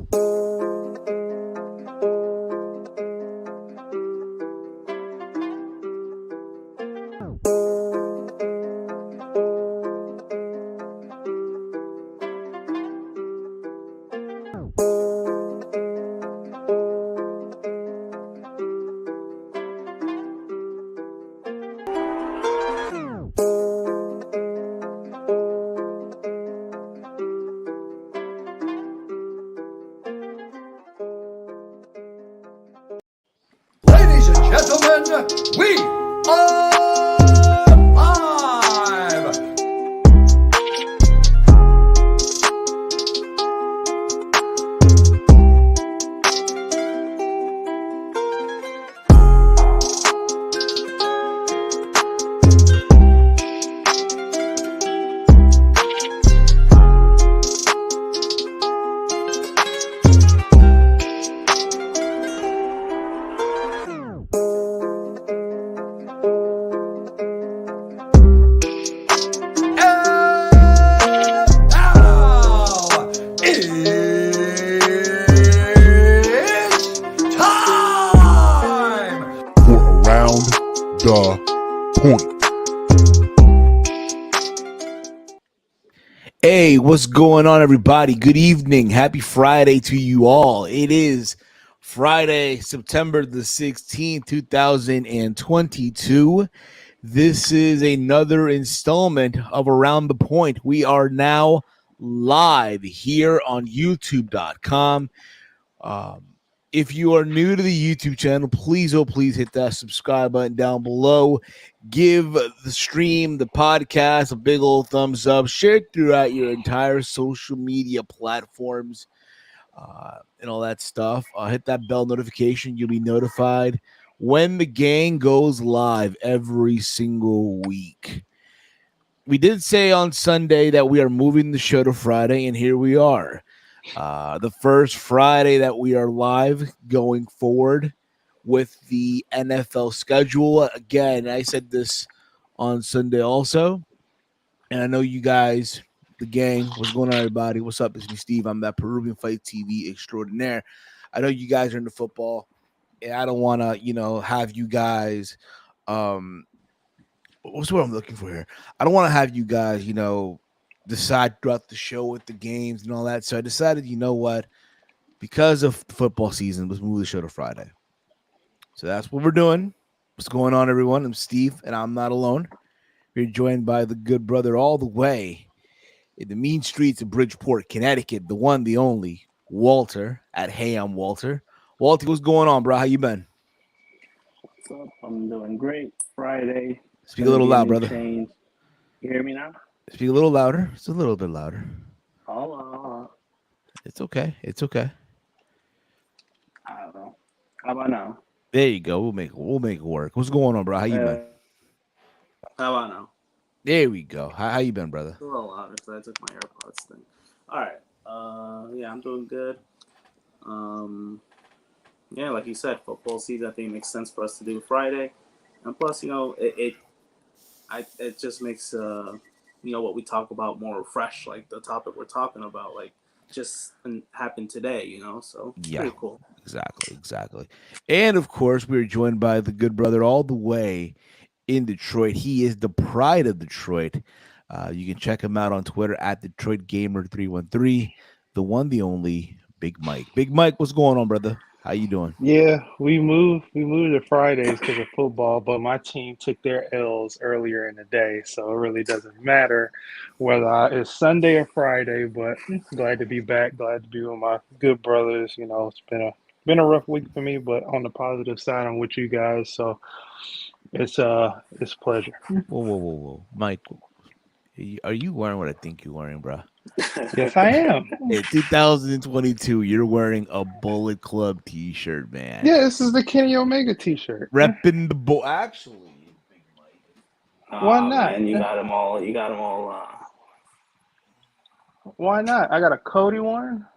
Ladies and gentlemen, we are live! Hey, what's going on, everybody? Good evening. Happy Friday to you all. It is Friday, September the 16th, 2022. This is another installment of Around the Point. We are now live here on YouTube.com. If you are new to the YouTube channel, please hit that subscribe button down below. Give the stream, the podcast, a big old thumbs up. Share it throughout your entire social media platforms and all that stuff. Hit that bell notification. You'll be notified when the gang goes live every single week. We did say on Sunday that we are moving the show to Friday, and here we are. The first Friday that we are live going forward with the NFL schedule. Again, I said this on Sunday also, and I know you guys, the gang, what's going on, everybody? What's up? It's me, Steve. I'm that Peruvian Fight TV extraordinaire. I know you guys are into football, and I don't want to, have you guys, what's what I'm looking for here? I don't want to have you guys, decide throughout the show with the games and all that. So I decided, you know what? Because of football season, let's move the show to Friday. So that's what we're doing. What's going on, everyone? I'm Steve, and I'm not alone. We're joined by the good brother all the way in the mean streets of Bridgeport, Connecticut, the one, the only, Walter at Hey, I'm Walter. Walter, what's going on, bro? How you been? What's up? I'm doing great. Friday. Speak a little loud, brother. Change. You hear me now? Speak a little louder. It's a little bit louder. Hold on. It's okay. It's okay. I don't know. How about now? There you go. We'll make it work. What's going on, bro? How you been? How about now? There we go. How you been, brother? It's a little louder because I took my AirPods thing. All right. Yeah, I'm doing good. Yeah, like you said, football season, I think it makes sense for us to do Friday, and plus, it just makes what we talk about more fresh, like the topic we're talking about, like just happened today, so it's pretty cool. Exactly. And of course, we're joined by the good brother all the way in Detroit. He is the pride of Detroit. You can check him out on Twitter at DetroitGamer313, the one, the only, Big Mike. Big Mike, what's going on, brother? How you doing? Yeah, we moved to Fridays because of football, but my team took their L's earlier in the day, so it really doesn't matter whether it's Sunday or Friday. But glad to be back, glad to be with my good brothers. It's been a rough week for me, but on the positive side, I'm with you guys, so it's a pleasure. Whoa, Mike, are you wearing what I think you're wearing, bro? Yes, I am. In 2022, you're wearing a Bullet Club T-shirt, man. Yeah, this is the Kenny Omega T-shirt. Repping the bull. Actually, Big Mike. Why not? Man, you got them all. Why not? I got a Cody one.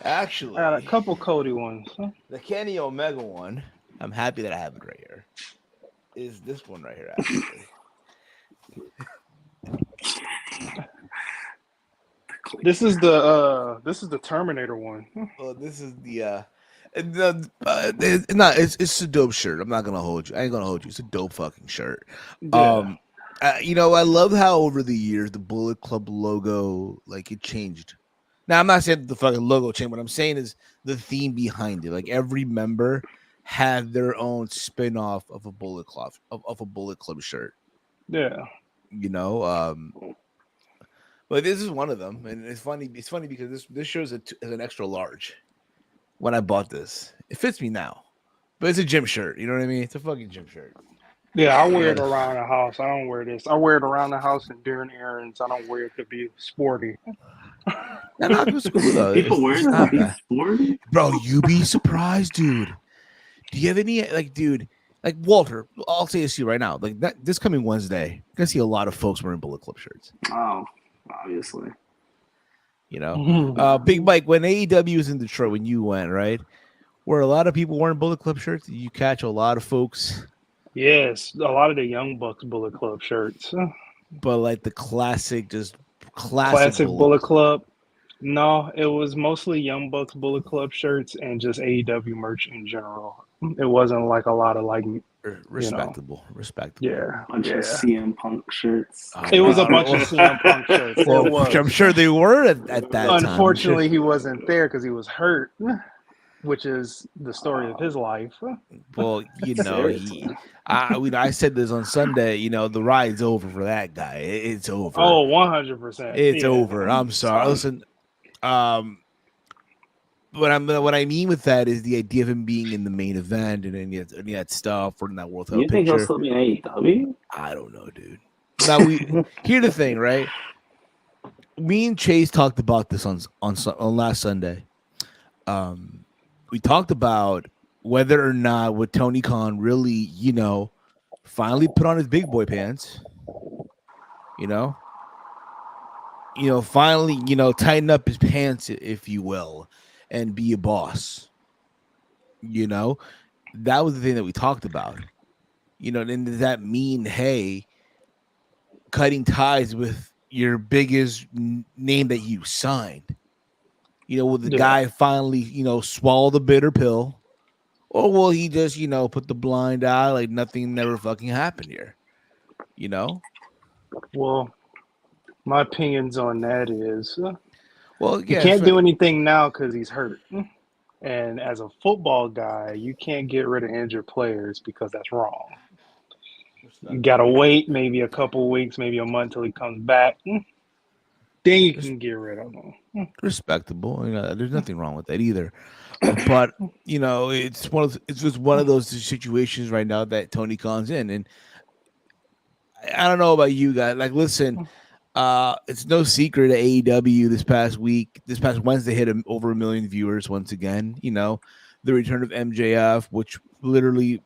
Actually, I got a couple Cody ones. The Kenny Omega one, I'm happy that I have it right here, is this one right here, actually. This is the Terminator one. Well, this is it's a dope shirt. I'm not gonna hold you. I ain't gonna hold you. It's a dope fucking shirt. Yeah. I love how over the years the Bullet Club logo, like, it changed. Now I'm not saying the fucking logo changed. What I'm saying is the theme behind it. Like, every member had their own spin-off of a Bullet Club of a Bullet Club shirt. Yeah. But this is one of them, and it's funny. It's funny because this shows as an extra large. When I bought this, it fits me now, but it's a gym shirt. You know what I mean? It's a fucking gym shirt. Yeah, I wear it around the house. I don't wear this. I wear it around the house and during errands. I don't wear it to be sporty. No, it's cool though. People wear it to be bad. sporty? Bro, you be surprised, dude. Do you have any like Walter? I'll say this to you right now. Like this coming Wednesday, you're gonna see a lot of folks wearing Bullet Club shirts. Oh, obviously. Big Mike, when AEW was in Detroit, when you went, right? Were a lot of people wearing Bullet Club shirts? Did you catch a lot of folks? Yes, a lot of the Young Bucks Bullet Club shirts. But like the classic Bullet Club. No, it was mostly Young Bucks Bullet Club shirts and just AEW merch in general. It wasn't like a lot of like respectable. Yeah. Bunch of CM Punk shirts. It was a bunch of CM Punk shirts. Well, It was. I'm sure they were at that time. Unfortunately, he wasn't there because he was hurt, which is the story of his life. Well, I said this on Sunday. The ride's over for that guy. It's over. Oh, 100%. It's over. I'm sorry. Listen, what I mean with that is the idea of him being in the main event and any of that stuff or in that World Cup You think picture. he'll still be in AEW? I don't know, dude. Now here's the thing, right? Me and Chase talked about this on last Sunday. We talked about whether or not would Tony Khan really, finally put on his big boy pants. Finally, tighten up his pants, if you will, and be a boss. That was the thing that we talked about. And does that mean, hey, cutting ties with your biggest name that you signed? Will the guy finally, swallow the bitter pill? Or will he just, put the blind eye like nothing never fucking happened here? Well, my opinions on that is, he can't do anything now because he's hurt. And as a football guy, you can't get rid of injured players because that's wrong. You got to wait maybe a couple weeks, maybe a month till he comes back. Then you can get rid of him. Respectable. There's nothing wrong with that either. But, it's just one of those situations right now that Tony Khan's in. And I don't know about you guys. Like, listen, it's no secret that AEW this past Wednesday hit over 1 million viewers once again. The return of MJF, which literally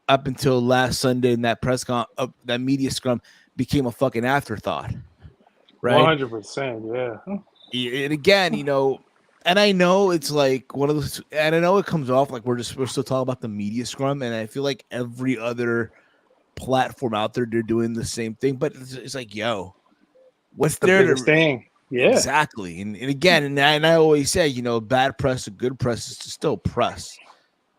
up until last Sunday in that that media scrum became a fucking afterthought. Right? 100%, yeah. And again, and I know it's like one of those, and I know it comes off like we're still talking about the media scrum, and I feel like every other platform out there, they're doing the same thing, but it's like, yo, what's The there biggest thing? Yeah. Exactly. And again, and I always say, bad press or good press is still press.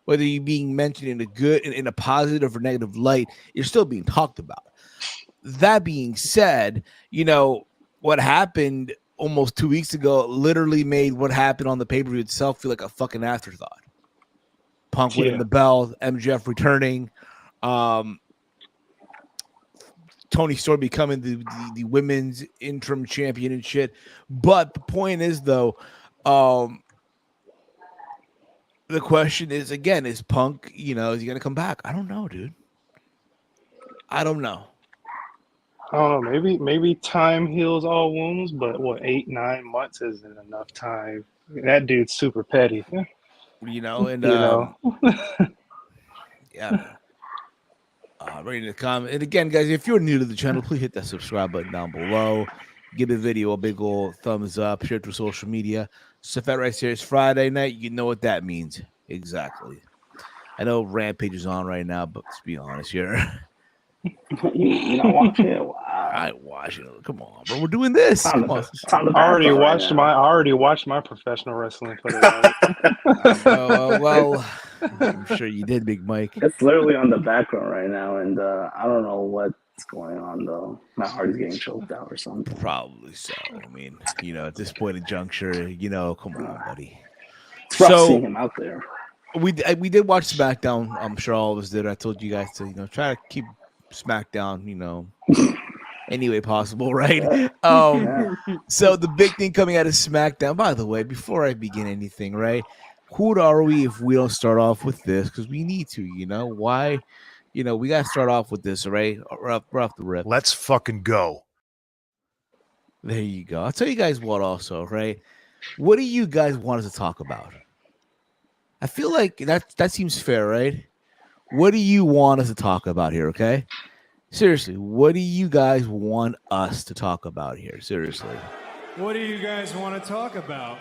Whether you're being mentioned in a good, in a positive or negative light, you're still being talked about. That being said, what happened almost 2 weeks ago literally made what happened on the pay-per-view itself feel like a fucking afterthought. Punk winning the belt, MJF returning, Tony Storm becoming the women's interim champion and shit. But the point is, though, the question is, again, is Punk, is he going to come back? I don't know, dude. I don't know. I don't know. Maybe time heals all wounds, but 8-9 months isn't enough time. That dude's super petty. Yeah. Ready to comment. And again, guys, if you're new to the channel, please hit that subscribe button down below. Give the video a big old thumbs up. Share it through social media. So if that right here is Friday night, you know what that means. Exactly. I know Rampage is on right now, but let's be honest here. You don't watch it? Wow. I watch it. Come on, bro. We're doing this. It's on Come on. it's on the I already background right watched now. my I already watched my professional wrestling for the night. Well, I'm sure you did, Big Mike. It's literally on the background right now, and I don't know what's going on though. My heart is getting choked out or something. Probably so. I mean, at this point in juncture, come on, buddy. It's rough So seeing him out there. we did watch SmackDown. I'm sure all of us did. I told you guys to try to keep SmackDown any way possible, right? Yeah. So the big thing coming out of SmackDown. By the way, before I begin anything, right? Who are we if we don't start off with this? Because we need to. Why? We got to start off with this, right? We're off the rip. Let's fucking go. There you go. I'll tell you guys what. Also, right? What do you guys want us to talk about? I feel like that seems fair, right? What do you want us to talk about here? Okay. Seriously, what do you guys want us to talk about here? Seriously. What do you guys want to talk about?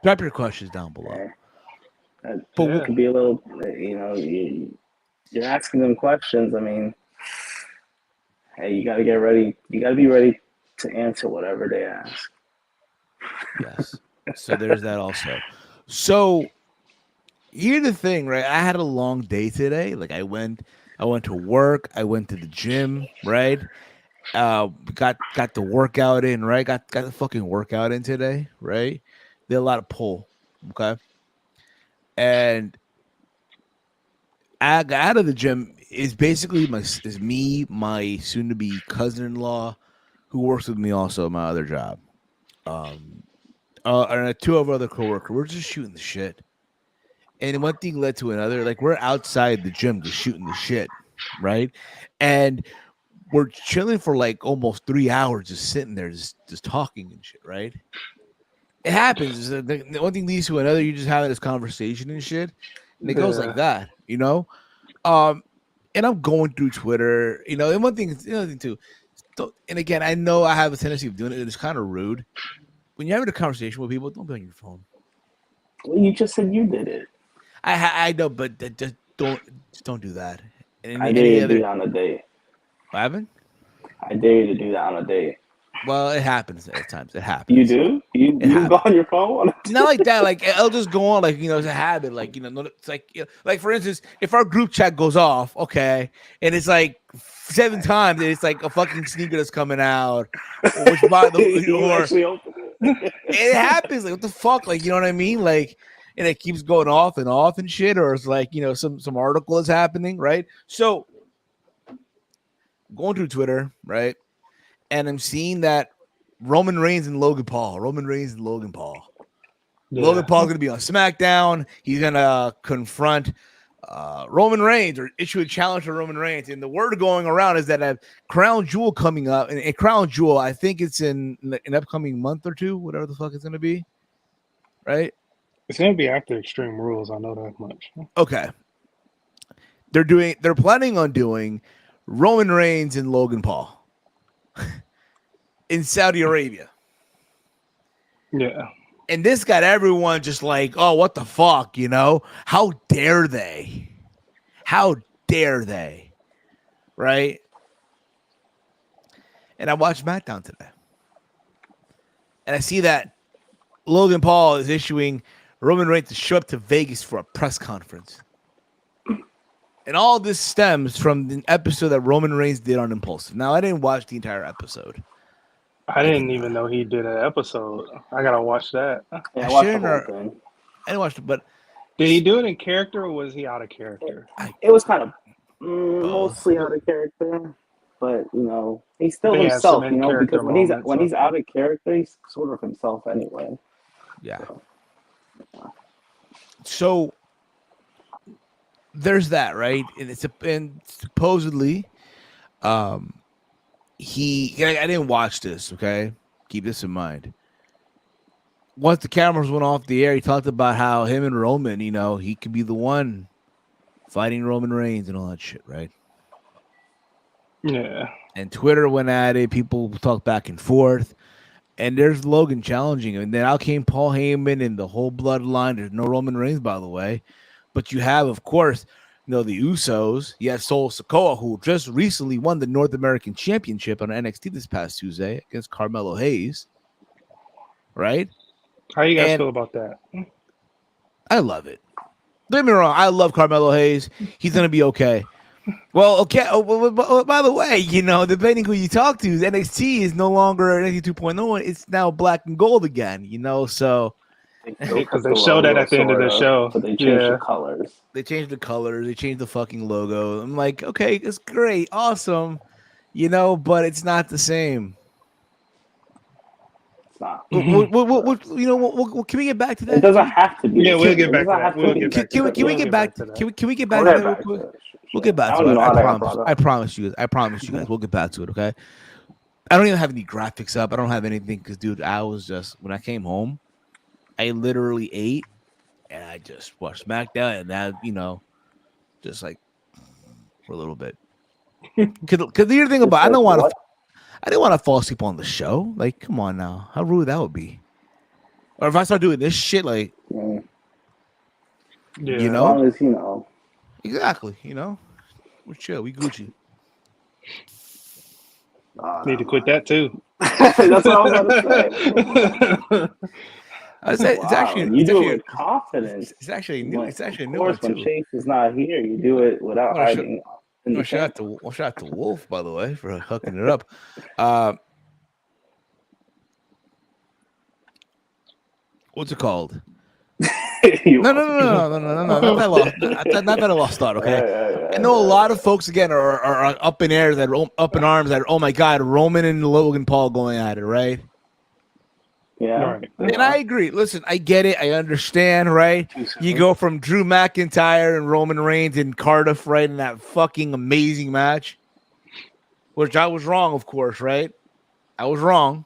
Drop your questions down below. But we could be a little, you're asking them questions. I mean, hey, you got to get ready. You got to be ready to answer whatever they ask. Yes. So there's that also. So here's the thing, right? I had a long day today. Like I went to work. I went to the gym, right? Got the workout in, right? Got the fucking workout in today, right? Did a lot of pull, okay? And I got out of the gym. Is basically me, my soon-to-be cousin-in-law, who works with me also at my other job, and two of our other coworkers. We're just shooting the shit, and one thing led to another. Like we're outside the gym just shooting the shit, right? And we're chilling for like almost 3 hours, just sitting there, just talking and shit, right? It happens. The one thing leads to another. You're just having this conversation and shit, and it goes like that, And I'm going through Twitter, and one thing, the other thing too. And again, I know I have a tendency of doing it. It's kind of rude. When you're having a conversation with people, don't be on your phone. Well, you just said you did it. I know, but just don't do that. I dare you to do that on a date. What happened? I dare you to do that on a date. Well, it happens at times. It happens. You do? You go on your phone? Not like that. Like I'll just go on. Like it's a habit. Like it's like like for instance, if our group chat goes off, okay, and it's like 7 times, it's like a fucking sneaker that's coming out, which by the it happens. Like what the fuck? Like you know what I mean? Like and it keeps going off and shit, or it's like some article is happening, right? So going through Twitter, right? And I'm seeing that Roman Reigns and Logan Paul. Yeah. Logan Paul's going to be on SmackDown. He's going to confront Roman Reigns or issue a challenge to Roman Reigns. And the word going around is that a Crown Jewel coming up. And a Crown Jewel, I think it's in an upcoming month or two, whatever the fuck it's going to be. Right? It's going to be after Extreme Rules. I know that much. Okay. They're planning on doing Roman Reigns and Logan Paul. In Saudi Arabia. Yeah. And this got everyone just like, oh, what the fuck, How dare they? How dare they? Right? And I watched SmackDown today. And I see that Logan Paul is issuing Roman Reigns to show up to Vegas for a press conference. And all this stems from the episode that Roman Reigns did on Impulsive. Now, I didn't watch the entire episode. I didn't even know he did an episode. I gotta watch that. Yeah, I watched the whole thing. I didn't watch it, but did he do it in character or was he out of character? It was kind of mostly out of character, but he's still himself. Because when he's out of character, he's sort of himself anyway. Yeah. So there's that, right? And supposedly, I didn't watch this, okay? Keep this in mind. Once the cameras went off the air, he talked about how him and Roman, he could be the one fighting Roman Reigns and all that shit, right? Yeah. And Twitter went at it. People talk back and forth. And there's Logan challenging him. And then out came Paul Heyman and the whole bloodline. There's no Roman Reigns, by the way. But you have, of course, the Usos. You have Solo Sikoa, who just recently won the North American Championship on NXT this past Tuesday against Carmelo Hayes. Right? How you guys And feel about that? I love it. Don't get me wrong. I love Carmelo Hayes. He's going to be okay. Well, okay. By the way, depending who you talk to, NXT is no longer NXT 2.0. It's now black and gold again, so. Because they showed that at the end of the show. But they changed the colors. They changed the colors. They changed the fucking logo. I'm like, okay, it's great. Awesome. But it's not the same. It's not. Can we get back to that? It doesn't have to be. Yeah, we'll get back to that. Can we get back to that real quick? We'll get back to it. I promise you guys. We'll get back to it, okay? I don't even have any graphics up. I don't have anything because, dude, I was just, when I came home, I literally ate and I just watched SmackDown and that, just like for a little bit. Because the other thing about, I didn't want to fall asleep on the show. Like, come on now. How rude that would be. Or if I start doing this shit, like, Yeah. Yeah. As long as Exactly. We're chill. We Gucci. Need to quit that too. That's what I was about to say. It's actually you do it with confidence. It's actually new. It's actually new. Of course, when Chase is not here, you do it without hiding. Shout out to Wolf, by the way, for hooking it up. What's it called? No. Not that I lost thought. Okay, I know a lot of folks again are up in air, that up in arms, that oh my god, Roman and Logan Paul going at it, right? Yeah, right. And I agree. Listen, I get it. I understand, right? You go from Drew McIntyre and Roman Reigns and Cardiff, right, in that fucking amazing match, which I was wrong, of course, right? I was wrong.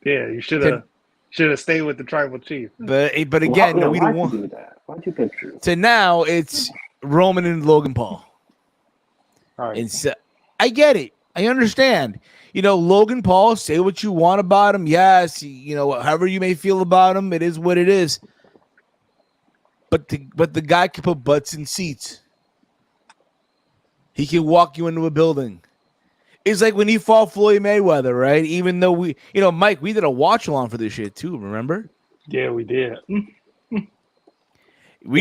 Yeah, you should have stayed with the tribal chief. But again, we don't want do that. Why'd you pick Drew? So now it's Roman and Logan Paul. All right. And so, I get it. I understand. Logan Paul, say what you want about him. Yes, however you may feel about him, it is what it is. But the guy can put butts in seats. He can walk you into a building. It's like when he fought Floyd Mayweather, right? Even though Mike, we did a watch along for this shit too. Remember? Yeah, we did. It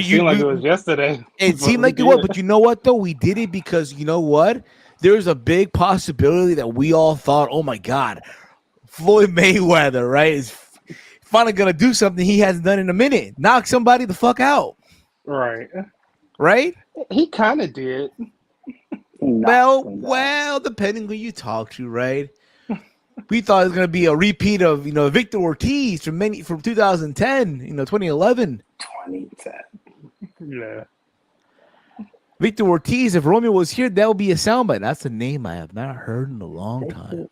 seemed like it was yesterday. It seemed like it was, but you know what though? We did it because you know what? There's a big possibility that we all thought, oh my God, Floyd Mayweather, right, is finally going to do something he hasn't done in a minute. Knock somebody the fuck out. Right. Right? He kind of did. Well, depending who you talk to, right? We thought it was going to be a repeat of, Victor Ortiz from 2010, 2011. 2010. Yeah. Victor Ortiz, if Romeo was here, that would be a soundbite. That's a name I have not heard in a long time.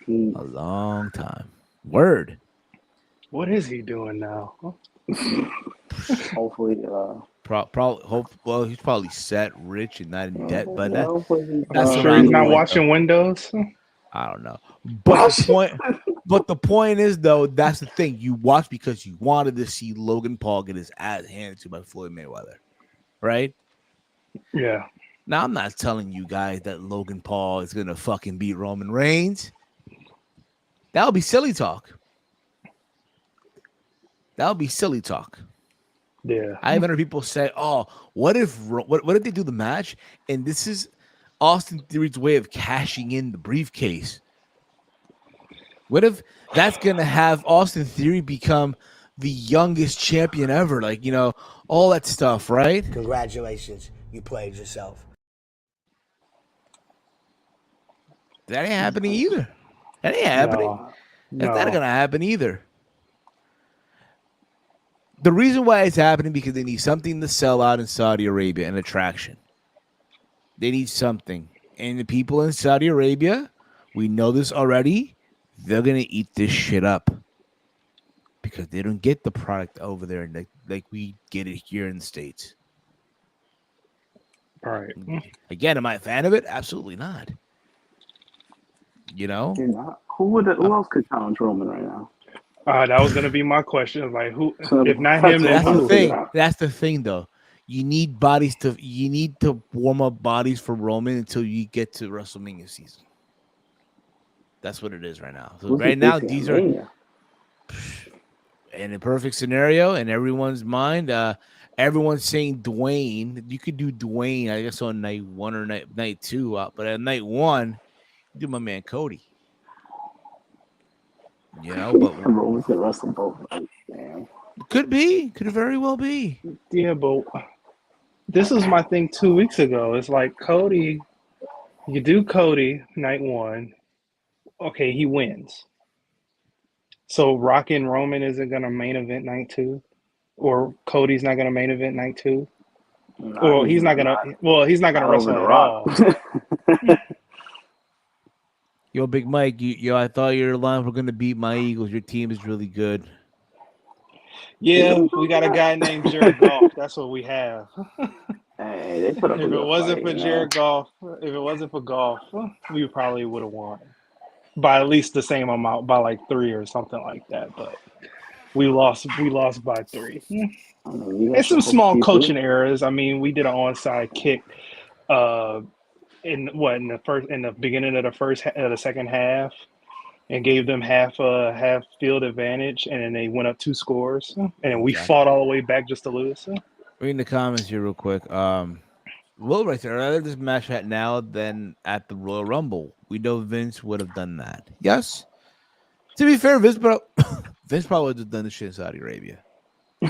A long time. Word. What is he doing now? Hopefully, he's probably set, rich, and not in debt. But that's sure he's not watching Windows. I don't know. But the point is, though, that's the thing. You watch because you wanted to see Logan Paul get his ass handed to by Floyd Mayweather, right? Yeah. Now, I'm not telling you guys that Logan Paul is going to fucking beat Roman Reigns. That would be silly talk. That would be silly talk. Yeah. I even heard people say, oh, what if they do the match and this is Austin Theory's way of cashing in the briefcase? What if that's going to have Austin Theory become the youngest champion ever? Like, all that stuff, right? Congratulations. You played yourself. That ain't happening either. That ain't happening. No. That's not going to happen either. The reason why it's happening because they need something to sell out in Saudi Arabia, an attraction. They need something. And the people in Saudi Arabia, we know this already, they're going to eat this shit up. Because they don't get the product over there like we get it here in the States. All right. Again, am I a fan of it? Absolutely not. You're not. Who else could challenge Roman right now? That was gonna be my question. Like, who? If not him, then That's who? the thing. That's the thing, though. You need to warm up bodies for Roman until you get to WrestleMania season. That's what it is right now. So right now, these are in a perfect scenario in everyone's mind. Everyone's saying Dwayne. You could do Dwayne, I guess, on night 1 or night 2. But at night 1, you do my man Cody. You know, but Roman's gonna wrestle both nights, man. Could very well be. Yeah, but this was my thing 2 weeks ago. It's like Cody, you do Cody night 1. Okay, he wins. So Rockin' Roman isn't going to main event night 2? Or Cody's not going to main event night 2? No, He's not going to wrestle at all. Yo, Big Mike, I thought your line were going to beat my Eagles. Your team is really good. Yeah, we got a guy named Jared Goff. That's what we have. Hey, they put up If it wasn't for Jared Goff, if it wasn't for Goff, we probably would have won by at least the same amount, by like 3 or something like that. But we lost by 3. And some small coaching errors. I mean, we did an onside kick in the beginning of the second half, and gave them half field advantage, and then they went up 2 scores, and we fought all the way back just to lose. Reading the comments here real quick. Will right there. I'd rather this match at now than at the Royal Rumble. We know Vince would have done that. Yes. To be fair, Vince probably would have done this shit in Saudi Arabia.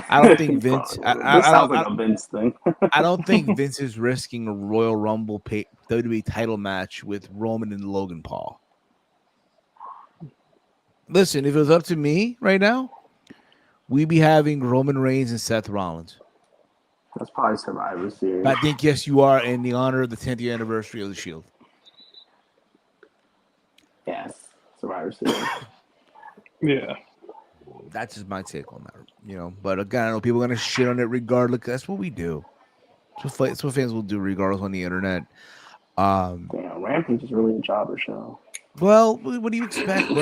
I don't think Vince. This sounds like a Vince thing. I don't think Vince is risking a Royal Rumble WWE title match with Roman and Logan Paul. Listen, if it was up to me right now, we'd be having Roman Reigns and Seth Rollins. That's probably Survivor Series. But I think, yes, you are in the honor of the 10th year anniversary of the Shield. Yes, Survivor Series. Yeah. That's just my take on that, But again, I know people are going to shit on it regardless. That's what we do. That's what fans will do regardless on the internet. Damn, Rampage is really a jobber show. Well, what do you expect, bro?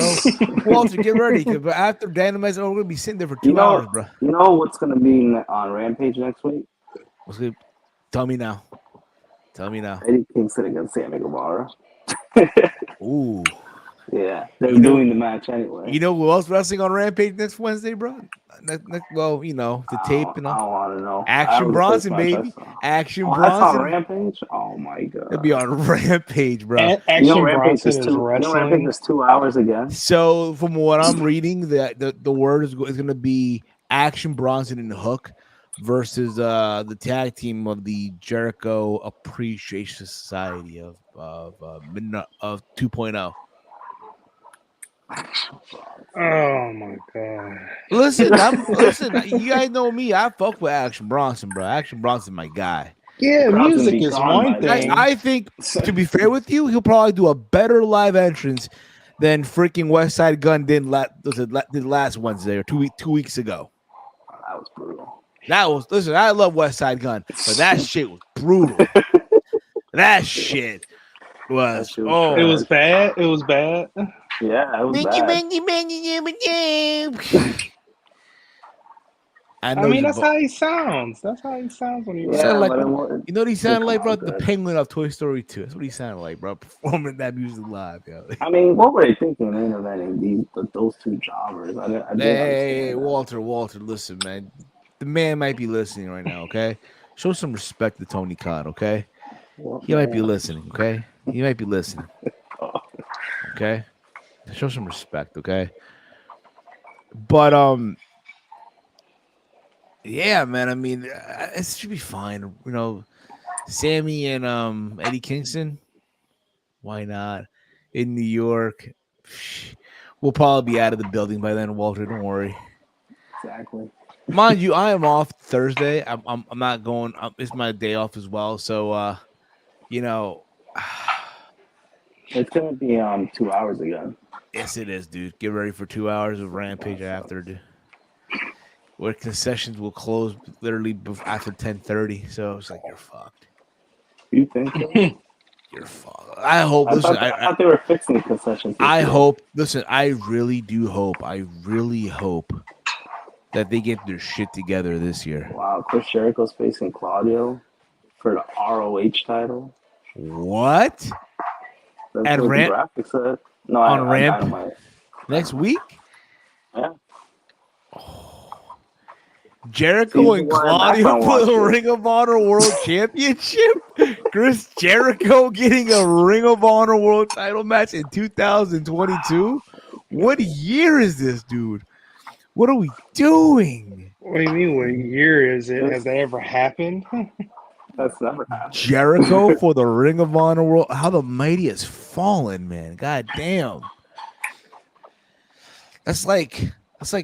Walter, get ready. But after Dynamite's over, we're going to be sitting there for 2 hours, bro. You know what's going to be on Rampage next week? What's good? Tell me now. Eddie Kingston against Sami Guevara. Ooh. Yeah, they're doing the match anyway. You know who else wrestling on Rampage next Wednesday, bro? Well, the tape and all. I don't want to know. Action Bronson, baby. Action Bronson. That's on Rampage? Oh, my God. It'll be on Rampage, bro. Action Bronson is Rampage is 2 hours again. So, from what I'm reading, the word is going to be Action Bronson and Hook versus the tag team of the Jericho Appreciation Society of 2.0. Oh my God! Listen, you guys know me. I fuck with Action Bronson, bro. Action Bronson, my guy. Yeah, music is one thing. I think, to be fair with you, he'll probably do a better live entrance than freaking West Side Gun did last Wednesday or 2 weeks ago. That was brutal. Listen, I love West Side Gun, but that shit was brutal. That shit was. It was bad. It was bad. Yeah, it was bad. I mean, that's how he sounds. That's how he sounds when he what he sounded like, bro? The Penguin of Toy Story 2. That's what he sounded like, bro. Performing that music live, yo. I mean, what were they thinking interventing those 2 jobbers? Hey, Walter, listen, man. The man might be listening right now, okay? Show some respect to Tony Khan, okay? He might be listening, okay? He might be listening. Okay? Show some respect, okay? But yeah, man. I mean, it should be fine. Sami and Eddie Kingston. Why not? In New York, we'll probably be out of the building by then. Walter, don't worry. Exactly. Mind you, I am off Thursday. I'm not going. It's my day off as well. So, it's gonna be 2 hours again. Yes, it is, dude. Get ready for 2 hours of Rampage after, dude. Where concessions will close literally after 10:30. So it's like you're fucked. You think? You're fucked. I hope. I thought they were fixing concessions. I hope. Listen, I really do hope. I really hope that they get their shit together this year. Wow, Chris Jericho's facing Claudio for the ROH title. What? That's At what the Ramp graphic said. No, on I Ramp Dynamite. next week? Yeah. Jericho and Season 1 Claudio background for the watcher. Ring of Honor World Championship. Chris Jericho getting a Ring of Honor World title match in 2022. What year is this, dude? What are we doing? What do you mean? What year is it? This- Has that ever happened? That's never happened. Jericho for the Ring of Honor World. How the mighty has fallen, man. God damn. That's like That's a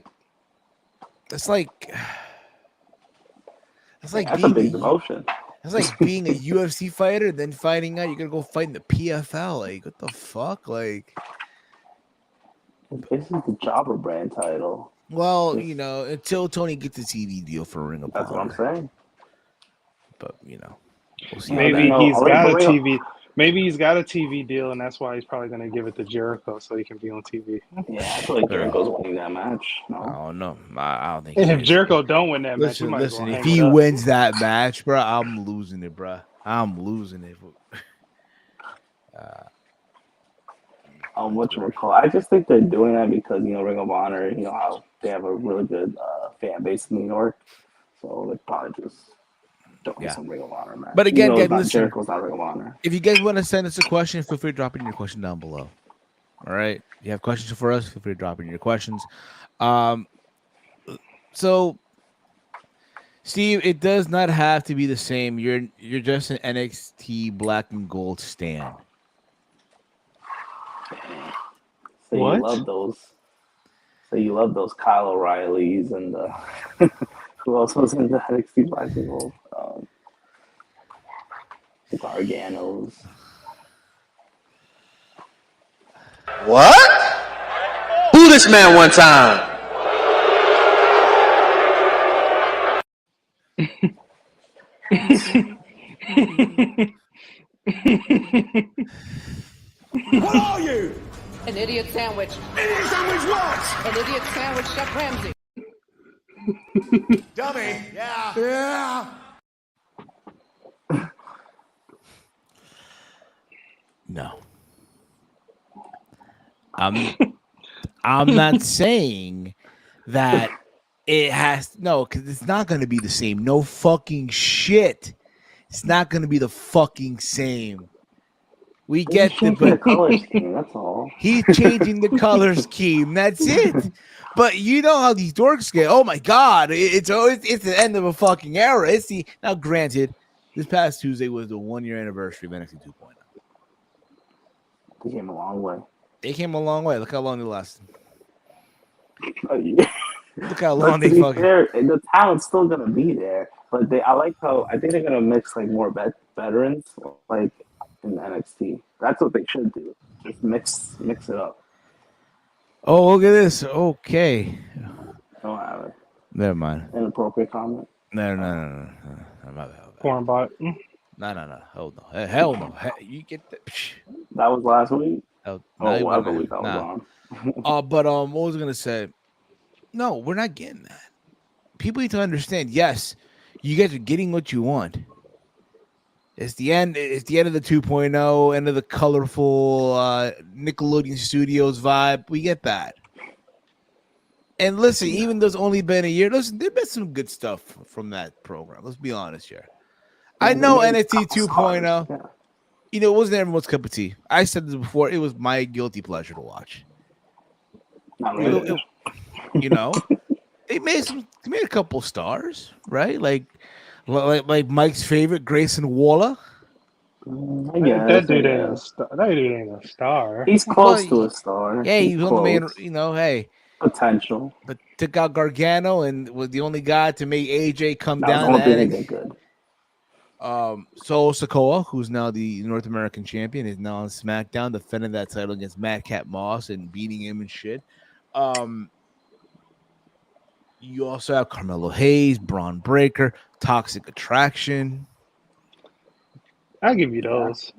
being big demotion. That's like being a UFC fighter and then finding out you're gonna go fight in the PFL. Like, what the fuck? Like, This is the Jobber brand title. well, you know, until Tony gets a TV deal for Ring of That's what Honor. I'm saying. But you know, we'll see. Maybe No, he's I'll got a wait for TV. Maybe he's got a TV deal, and that's why he's probably going to give it to Jericho so he can be on TV. Yeah, I feel like Jericho's winning that match. I No. don't know. I don't think. And he if is. Jericho don't win that match, he Listen, might as well if hang he it up. wins that match, bro, I'm losing it, bro. I'm losing it. Whatchamacallit. I just think they're doing that because, Ring of Honor, how they have a really good fan base in New York. So they're probably just doing some Ring of Honor match. But again, guys, listen. Jericho's not Ring of Honor. If you guys want to send us a question, feel free to drop in your question down below. All right. If you have questions for us, feel free to drop in your questions. So Steve, it does not have to be the same. You're just an NXT black and gold stan. So What? you love those. So you love those Kyle O'Reillys and who else was in the NXT black and gold? Garganos. What? Who this man one time? What are you? An idiot sandwich. Idiot sandwich what? An idiot sandwich, Chef Ramsay. Dummy. Yeah. Yeah. No. I'm not saying that it has because it's not going to be the same. No fucking shit. It's not going to be the fucking same. We get the color scheme. That's all. He's changing the color scheme. That's it. But you know how these dorks get. Oh my god! It's the end of a fucking era. Now. Granted, this past Tuesday was the 1-year anniversary of NXT 2.0. They came a long way. They came a long way. Look how long they lasted. Oh, yeah. Look how long But to they be fucking. fair, the talent's still gonna be there. But I like how I think they're gonna mix like more veterans like in NXT. That's what they should do. Just mix it up. Oh, look at this. Okay. Don't have it. Never mind. Inappropriate comment. No. Porn bot. No. Hold on. Hell no. You get that. That was last week. Whatever week that was on. But what was I gonna say? No, we're not getting that. People need to understand. Yes, you guys are getting what you want. It's the end. It's the end of the 2.0, end of the colorful Nickelodeon Studios vibe. We get that. And listen, even though it's only been a year, listen, there's been some good stuff from that program. Let's be honest here. I know NXT 2.0. Yeah. It wasn't everyone's cup of tea. I said this before. It was my guilty pleasure to watch. Not really. They made a couple stars, right? Like Mike's favorite, Grayson Waller. That dude ain't a star. He's close to a star. Yeah, he was on the main. Close. Hey, Potential. but took out Gargano and was the only guy to make AJ come That down. was the only thing they did good. So SUCKA, who's now the North American champion, is now on SmackDown defending that title against Madcap Moss and beating him and shit. You also have Carmelo Hayes, Braun Breaker, Toxic Attraction. I'll give you those.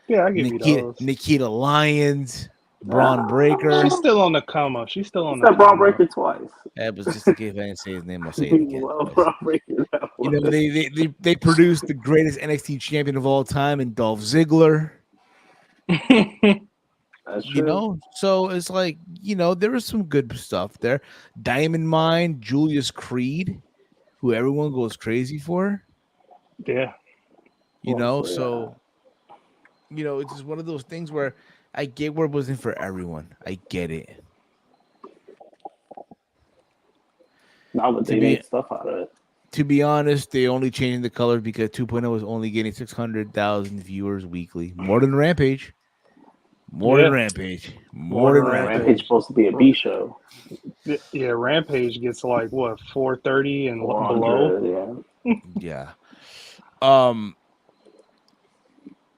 Yeah, I'll give you those. Nikita Lyons. Braun Breaker. She's still on the come up. She's still on the Said Braun come up. Breaker twice. Yeah, but just in case I didn't say his name, I'll say it again. Well, Braun Breaker, that You know, was. they produced the greatest NXT champion of all time in Dolph Ziggler. That's true. You know, so it's like, you know, there was some good stuff there. Diamond Mine, Julius Creed, who everyone goes crazy for. Yeah. You know, Also, so you know, it's just one of those things where I get where it wasn't for everyone. I get it. No, but they made stuff out of it. To be honest, they only changed the colors because 2.0 was only getting 600,000 viewers weekly. More than Rampage. More than Rampage. More than Rampage. Rampage supposed to be a B show. Yeah, Rampage gets like what 430 and 400, below. Yeah.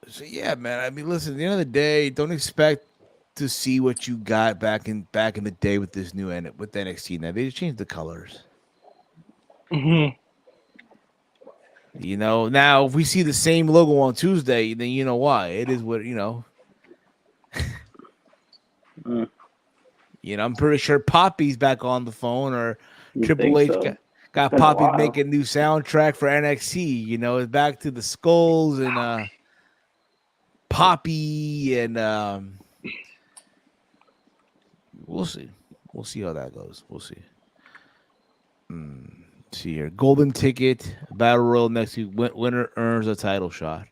So yeah, man. I mean, listen. At the end of the day, don't expect to see what you got back in the day with this new with NXT. Now they just changed the colors. Mm-hmm. You know, now if we see the same logo on Tuesday, then you know why. It is what, you know. You know, I'm pretty sure Poppy's back on the phone, or Triple H got Poppy make a new soundtrack for NXT. You know, it's back to the skulls and Poppy and we'll see. We'll see how that goes. We'll see. See here. Golden Ticket, Battle Royal next week. Winner earns a title shot.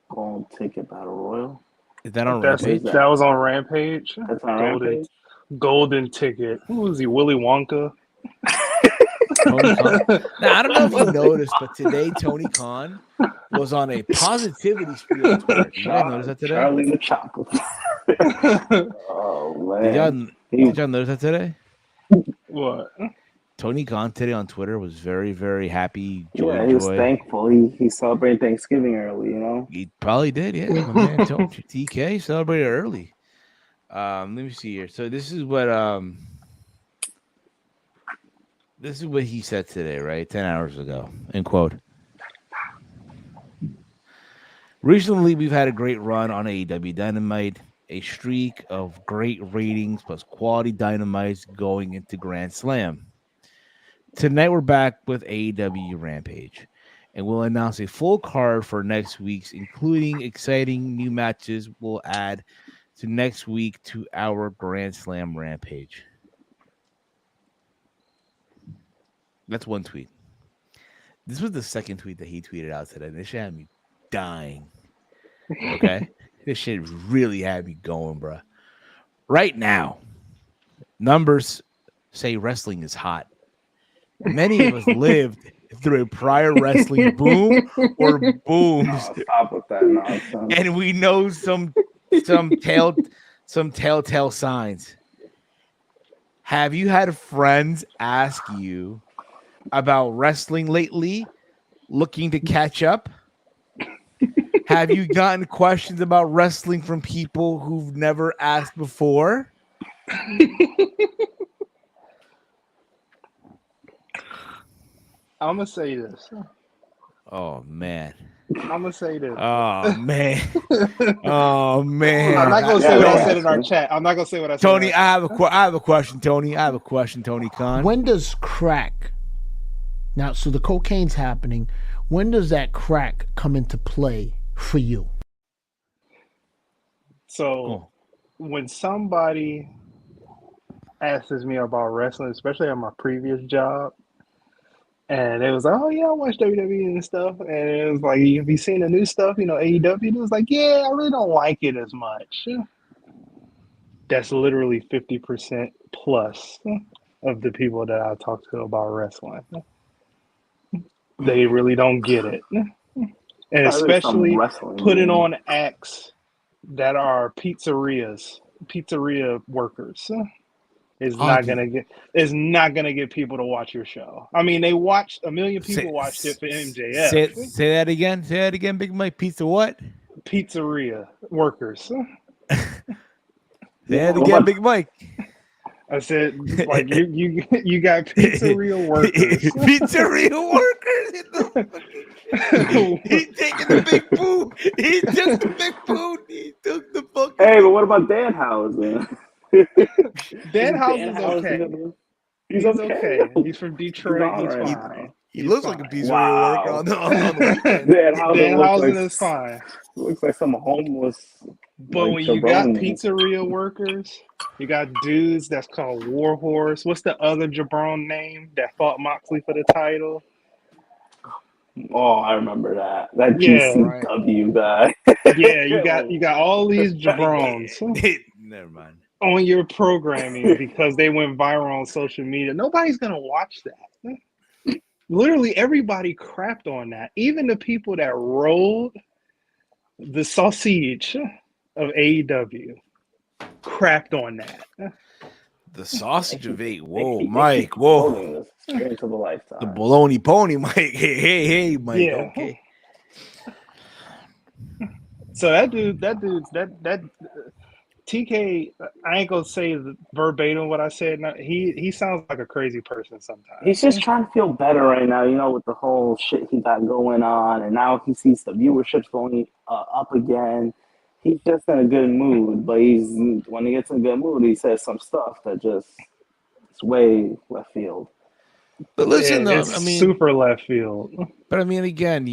Golden Ticket Battle Royal. Is that on Rampage? That was on Rampage. That's on Rampage. Golden Ticket. Who was he? Willy Wonka? Tony Khan. Now, I don't know if you noticed, but today Tony Khan was on a positivity spree on Twitter. Did you guys notice that today? Charlie the Chocolate. Oh, man. Did y'all notice that today? What? Tony Khan today on Twitter was very, very happy. He was thankful. He celebrated Thanksgiving early, you know? He probably did, yeah. My man, TK celebrated early. Let me see here. So this is what he said today, right? 10 hours ago. End quote. Recently, we've had a great run on AEW Dynamite, a streak of great ratings plus quality dynamites going into Grand Slam. Tonight, we're back with AEW Rampage, and we'll announce a full card for next week's, including exciting new matches we'll add to next week to our Grand Slam Rampage. That's one tweet. This was the second tweet that he tweeted out today. This shit had me dying. Okay? This shit really had me going, bro. Right now, numbers say wrestling is hot. Many of us lived through a prior wrestling boom or booms. Stop with that nonsense. And we know some telltale signs. Have you had friends ask you about wrestling lately, looking to catch up? Have you gotten questions about wrestling from people who've never asked before? I'm gonna say this. Oh man. I'm gonna say this. Oh man. Oh man. I'm not gonna say what I said in our chat. I'm not gonna say what I said. Tony, I have a question, Tony. I have a question, Tony Khan. When does crack? Now, so the cocaine's happening. When does that crack come into play for you? So, when somebody asks me about wrestling, especially at my previous job, and it was like, oh yeah, I watch WWE and stuff, and it was like, have you seen the new stuff? You know, AEW. It was like, yeah, I really don't like it as much. That's literally 50% plus of the people that I talk to about wrestling. They really don't get it, and especially putting on acts that are pizzeria workers. Is not gonna get people to watch your show. I mean, a million people watched it for MJF. Say that again. Say that again, Big Mike. Pizza what? Pizzeria workers. Say that again, Big Mike. I said, like you got pizzeria workers. Pizzeria workers. He's taking the big boot. He took the big boot. He took the fucking. Hey, but what about Danhausen? Danhausen's okay. He's okay. He's from Detroit. He's right fine. He looks like a piece of real work on the weekend. Danhausen is fine. Looks like some homeless. But when you got pizzeria workers, you got dudes that's called Warhorse. What's the other Jabron name that fought Moxley for the title? Oh, I remember that. That GCW guy. Yeah, you got all these Jabrons. Never mind. On your programming because they went viral on social media. Nobody's gonna watch that. Literally everybody crapped on that. Even the people that rolled the sausage of AEW crapped on that. The sausage of eight. Whoa, Mike. Whoa. Experience of a lifetime. The bologna pony, Mike. Hey, Mike. Yeah. Okay. So that TK, I ain't gonna say verbatim what I said. No, he sounds like a crazy person sometimes. He's just trying to feel better right now, with the whole shit he got going on, and now he sees the viewership's going up again. He's just in a good mood, but when he gets in a good mood, he says some stuff that just it's way left field. But listen, though, it's super left field. But I mean, again, I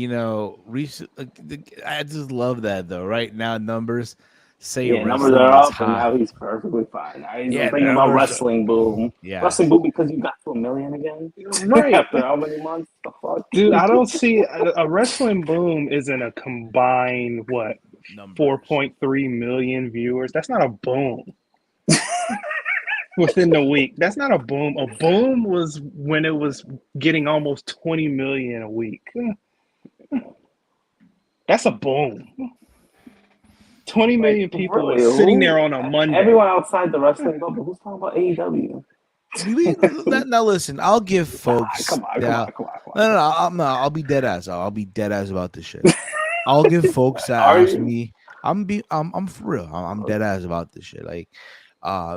just love that though. Right now, numbers say numbers are up, and now he's perfectly fine. Now he's thinking about Wrestling Boom. Yeah, Wrestling Boom because you got to $1 million again, right? After how many months? The fuck, dude! I don't see a Wrestling Boom isn't a combined 4.3 million viewers. That's not a boom. Within the week, that's not a boom. A boom was when it was getting almost 20 million a week. That's a boom. 20 million people are sitting there on a Monday. Everyone outside the wrestling bubble, who's talking about AEW? Now listen, I'll give folks. Come on. No, I'll be dead ass. I'll be dead ass about this shit. I'll give folks that ask me. I'm for real. I'm dead ass about this shit. Like,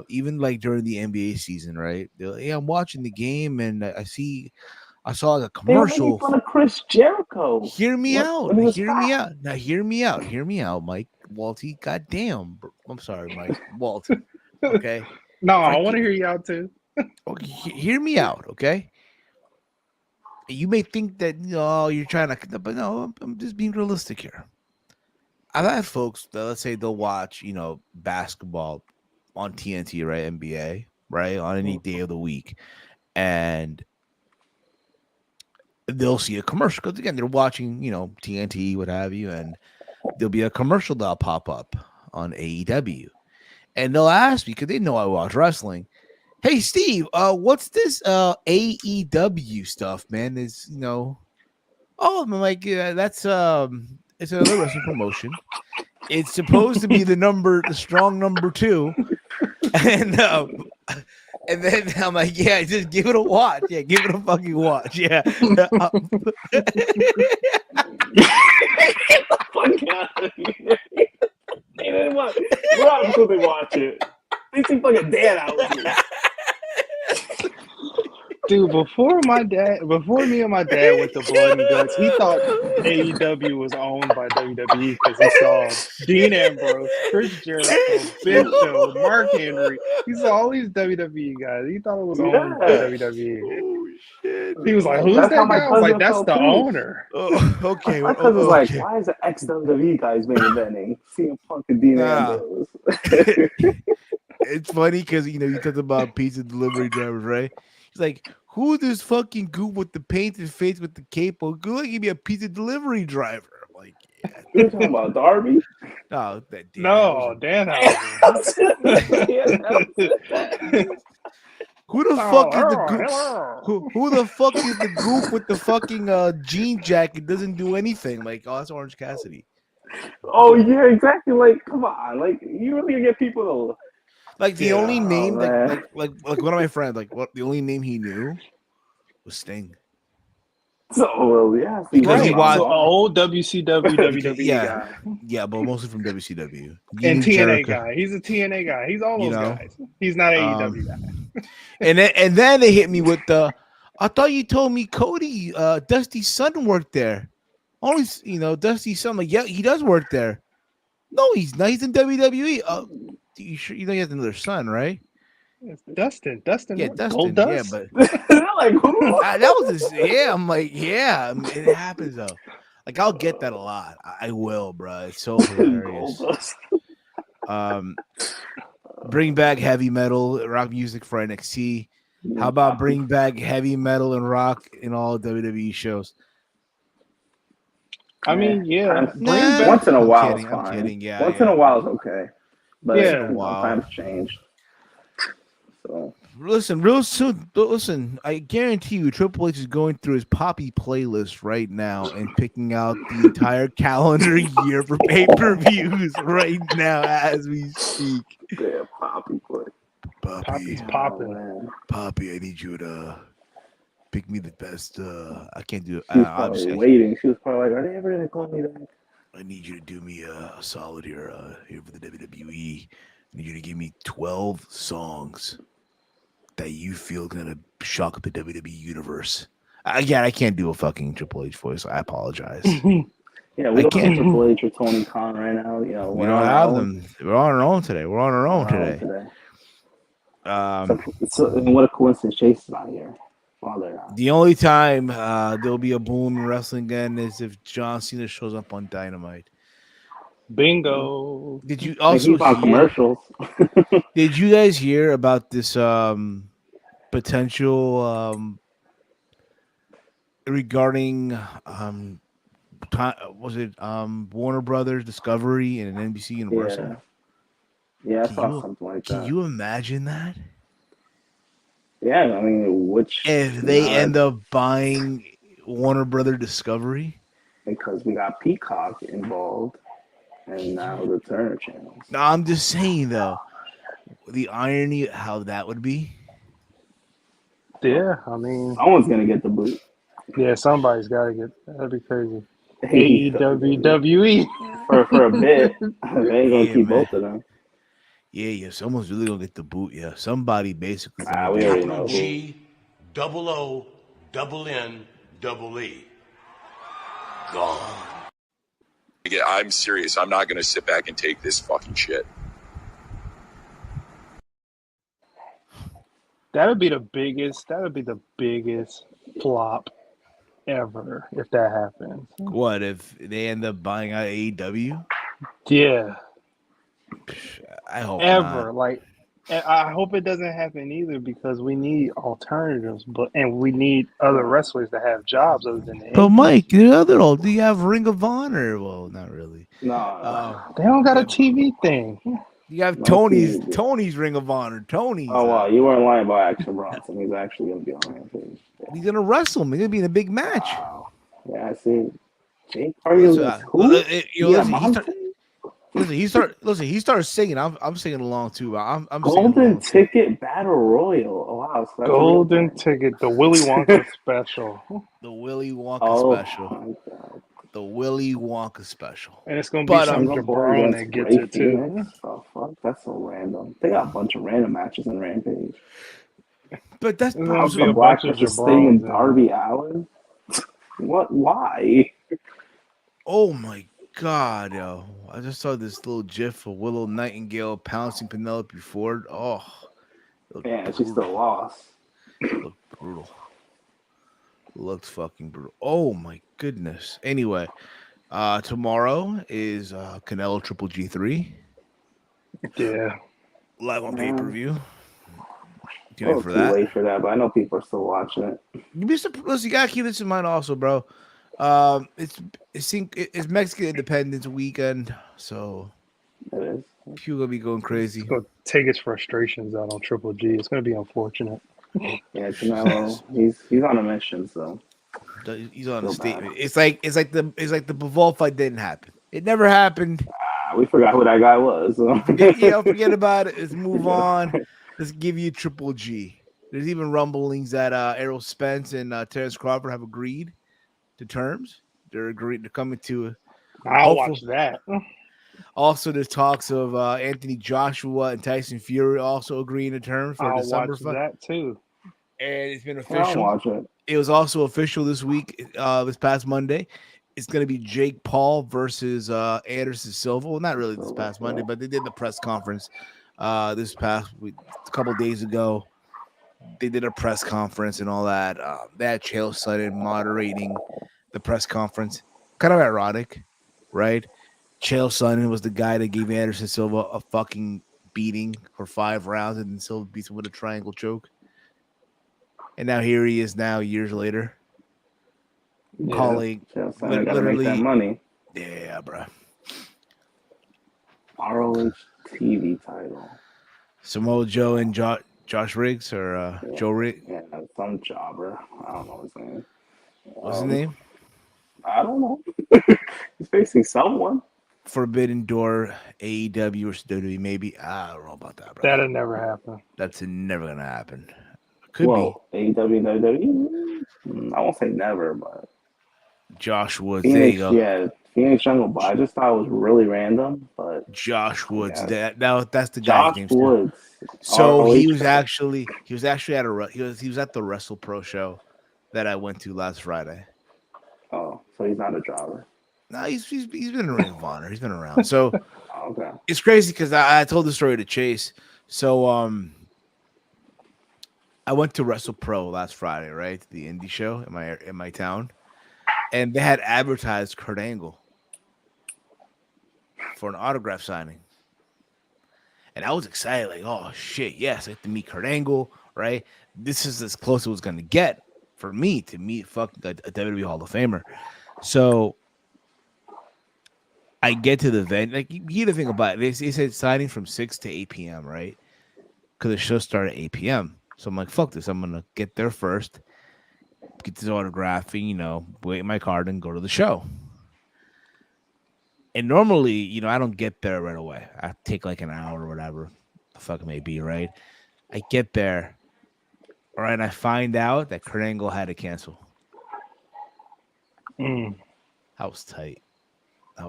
even like during the NBA season, right? They're like, I'm watching the game and I saw like a commercial. They were making fun of Chris Jericho. Hear me out. Now, hear me out, Mike Walty. Goddamn. I'm sorry, Mike Walty. Okay. No, I want to hear you out too. Okay, hear me out, okay? You may think that you're trying to, but no, I'm just being realistic here. I've had folks that, let's say, they'll watch, basketball on TNT, right? NBA, right? On any day of the week. And they'll see a commercial. Because, again, they're watching, TNT, what have you. And there'll be a commercial that'll pop up on AEW. And they'll ask me, because they know I watch wrestling, hey, Steve, what's this AEW stuff, man? Is, I'm like, that's, it's another wrestling promotion. It's supposed to be the strong number 2. And then I'm like, yeah, just give it a watch. Yeah, give it a fucking watch. Yeah. Get the fuck out of here. We're absolutely watch it. They seem fucking dead out here. Dude, before me and my dad went to Blood and Guts, he thought AEW was owned by WWE because he saw Dean Ambrose, Chris Jericho, Bishop, Mark Henry. He saw all these WWE guys. He thought it was owned by WWE. Oh, shit. He was like, who's that guy? I was like, that's the owner. Oh, okay. My cousin's like, why is the ex-WWE guys main eventing? CM Punk and Dean Ambrose. It's funny because, you talked about pizza delivery drivers, right? He's like, who's this fucking goof with the painted face with the cape? Oh, good, give me a pizza delivery driver. I'm like, yeah. You're talking about Darby? No, Dan. Who the fuck is the goof? Who the fuck is the goof with the fucking jean jacket? Doesn't do anything. Like, oh, that's Orange Cassidy. Oh yeah, exactly. Like, come on. Like, you really get people to. Like the only name, like one of my friends, the only name he knew was Sting. So yeah, because he was an old WCW, WWE guy. Yeah, but mostly from WCW and TNA guy. He's a TNA guy. He's all those guys. He's not an AEW guy. and then they hit me with the I thought you told me Cody, Dusty's son worked there. Only Dusty's son. Like, yeah, he does work there. No, he's not. He's in WWE. You sure you know he has another son, right? It's Dustin. Dustin. Yeah, What? Gold Dustin. Yeah, Dust? but Like who? that was his. Yeah, I'm like, yeah, it happens though. Like, I'll get that a lot. I will, bro. It's so hilarious. Bring back heavy metal rock music for NXT. How about bring back heavy metal and rock in all WWE shows? I mean, yeah. Once in a while kidding, is fine. I'm kidding. Yeah, once in a while is okay. But Yeah. times change. So Listen, real soon. Listen, I guarantee you, Triple H is going through his Poppy playlist right now and picking out the entire calendar year for pay-per-views right now as we speak. yeah, Poppy play. Poppy's popping. Poppy, I need you to pick me the best. I can't do it. She was probably waiting. She was probably like, "Are they ever gonna call me back?" I need you to do me a solid here for the WWE. I need you to give me 12 songs that you feel gonna shock the WWE universe. Again, I can't do a fucking Triple H voice. I apologize. Yeah, we don't have Triple H or Tony Khan right now. You know, we don't have them. We're on our own today. We're on our own today. And what a coincidence! Chase is not here. The only time there'll be a boom in wrestling again is if John Cena shows up on Dynamite. Bingo. Did you also hear commercials? Did you guys hear about this potential regarding was it Warner Brothers Discovery and NBC Universal? Yeah, I saw something like that. Can you imagine that? Yeah, I mean, if they end up buying Warner Brothers Discovery? Because we got Peacock involved. And now the Turner channels. No, I'm just saying though, the irony of how that would be. Yeah, I mean, someone's gonna get the boot. Yeah, somebody's got to get. That'd be crazy. WWE for a bit. They ain't gonna keep both of them. Yeah, someone's really gonna get the boot. Yeah, somebody basically. We already know. G, double O, double N, double E. Gone. I'm serious. I'm not going to sit back and take this fucking shit. That would be the biggest flop ever if that happens. What if they end up buying out AEW? Yeah. I hope ever. not. Like, I hope it doesn't happen either because we need alternatives, and we need other wrestlers to have jobs other than the. But Mike, do you have Ring of Honor? Well, not really. No, they don't got a TV thing. You have Tony's Ring of Honor. Tony's. Oh wow, you weren't lying about Action Bronson. He's actually gonna be on Rampage. Yeah. He's gonna wrestle him. He's gonna be in a big match. Wow. Yeah, I see. Jake He started singing. I'm singing along too. I'm Golden Ticket Battle Royal. Oh, wow. So Golden Ticket, the Willy Wonka special. The Willy Wonka special. My God. The Willy Wonka special. And it's gonna be some Jabron that gets it too. Oh fuck, that's so random. They got a bunch of random matches in Rampage. But that's a Black versus Sting and Darby Allin. What? Why? Oh my God, yo! I just saw this little GIF of Willow Nightingale pouncing Penelope Ford. Oh, yeah, she still lost. Looked brutal. Looked fucking brutal. Oh my goodness. Anyway, tomorrow is Canelo Triple G3. Yeah, live on pay-per-view. Too late for that, but I know people are still watching it. Listen, you gotta keep this in mind, also, bro. It's Mexican Independence Weekend, so it is. People gonna be going crazy. He's gonna take his frustrations out on Triple G. It's gonna be unfortunate. Yeah, Canelo, he's on a mission, so he's on a statement. It's like the Bivol fight didn't happen. It never happened. We forgot who that guy was. So. Forget about it. Let's move on. Let's give you Triple G. There's even rumblings that Errol Spence and Terrence Crawford have agreed to terms. They're coming to. I'll watch that. Also, there's talks of Anthony Joshua and Tyson Fury also agreeing to terms for I'll December watch fight. that too. and it's been I'll official. watch it. It was also official this week, this past Monday. It's going to be Jake Paul versus Anderson Silva. Well, not really this past Monday, but they did the press conference this past week, a couple days ago. They did a press conference and all that. They had Chael Sonnen moderating the press conference. Kind of ironic, right? Chael Sonnen was the guy that gave Anderson Silva a fucking beating for 5 rounds, and then Silva beats him with a triangle choke. And now here he is now, years later, calling literally make that money. Yeah, bro. ROH TV title. Samoa Joe and Josh Riggs or Joe Riggs? Yeah, some jobber. I don't know his name. What's his name? I don't know. He's facing someone. Forbidden Door, AEW or WWE, maybe. I don't know about that, bro. That'll never happen. That's never gonna happen. Could be AEW, WWE. I won't say never, but Josh Woods. Phoenix, there you go. Yeah, Phoenix Jungle. But I just thought it was really random. But Josh Woods. That's the Josh guy's name. Woods. So he was actually at he was at the Wrestle Pro show that I went to last Friday. Oh, so he's not a jobber. No, he's been in Ring of Honor. He's been around. So okay. It's crazy because I told the story to Chase. So I went to Wrestle Pro last Friday, right? The indie show in my town. And they had advertised Kurt Angle for an autograph signing. And I was excited, like, oh shit, yes, I have to meet Kurt Angle, right? This is as close as it was gonna get for me to meet fucking a WWE Hall of Famer. So I get to the event, like you get to think about it. They said signing from 6 to 8 p.m., right? Because the show started at 8 p.m. So I'm like, fuck this. I'm gonna get there first, get this autograph, and wait my card and go to the show. And normally, I don't get there right away. I take like an hour or whatever the fuck it may be, right? I get there, all right, and I find out that Kurt Angle had to cancel. I was tight. Hey, it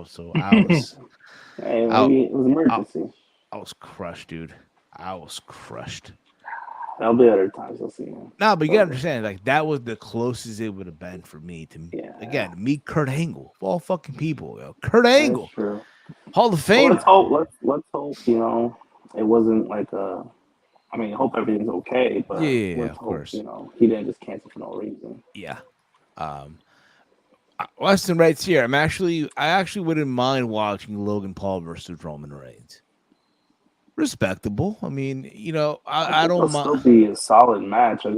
was emergency. I was crushed, dude. I was crushed. There'll be other times I'll see him. No, but you gotta understand, like that was the closest it would have been for me to meet Kurt Angle. Of all fucking people, yo. Kurt Angle, true. Hall of Fame. Well, let's hope. It wasn't like a. I mean, hope everything's okay, but of course. He didn't just cancel for no reason. Yeah. Weston writes here. I actually wouldn't mind watching Logan Paul versus Roman Reigns. Respectable. I mean, I don't mind. It'll still be a solid match. I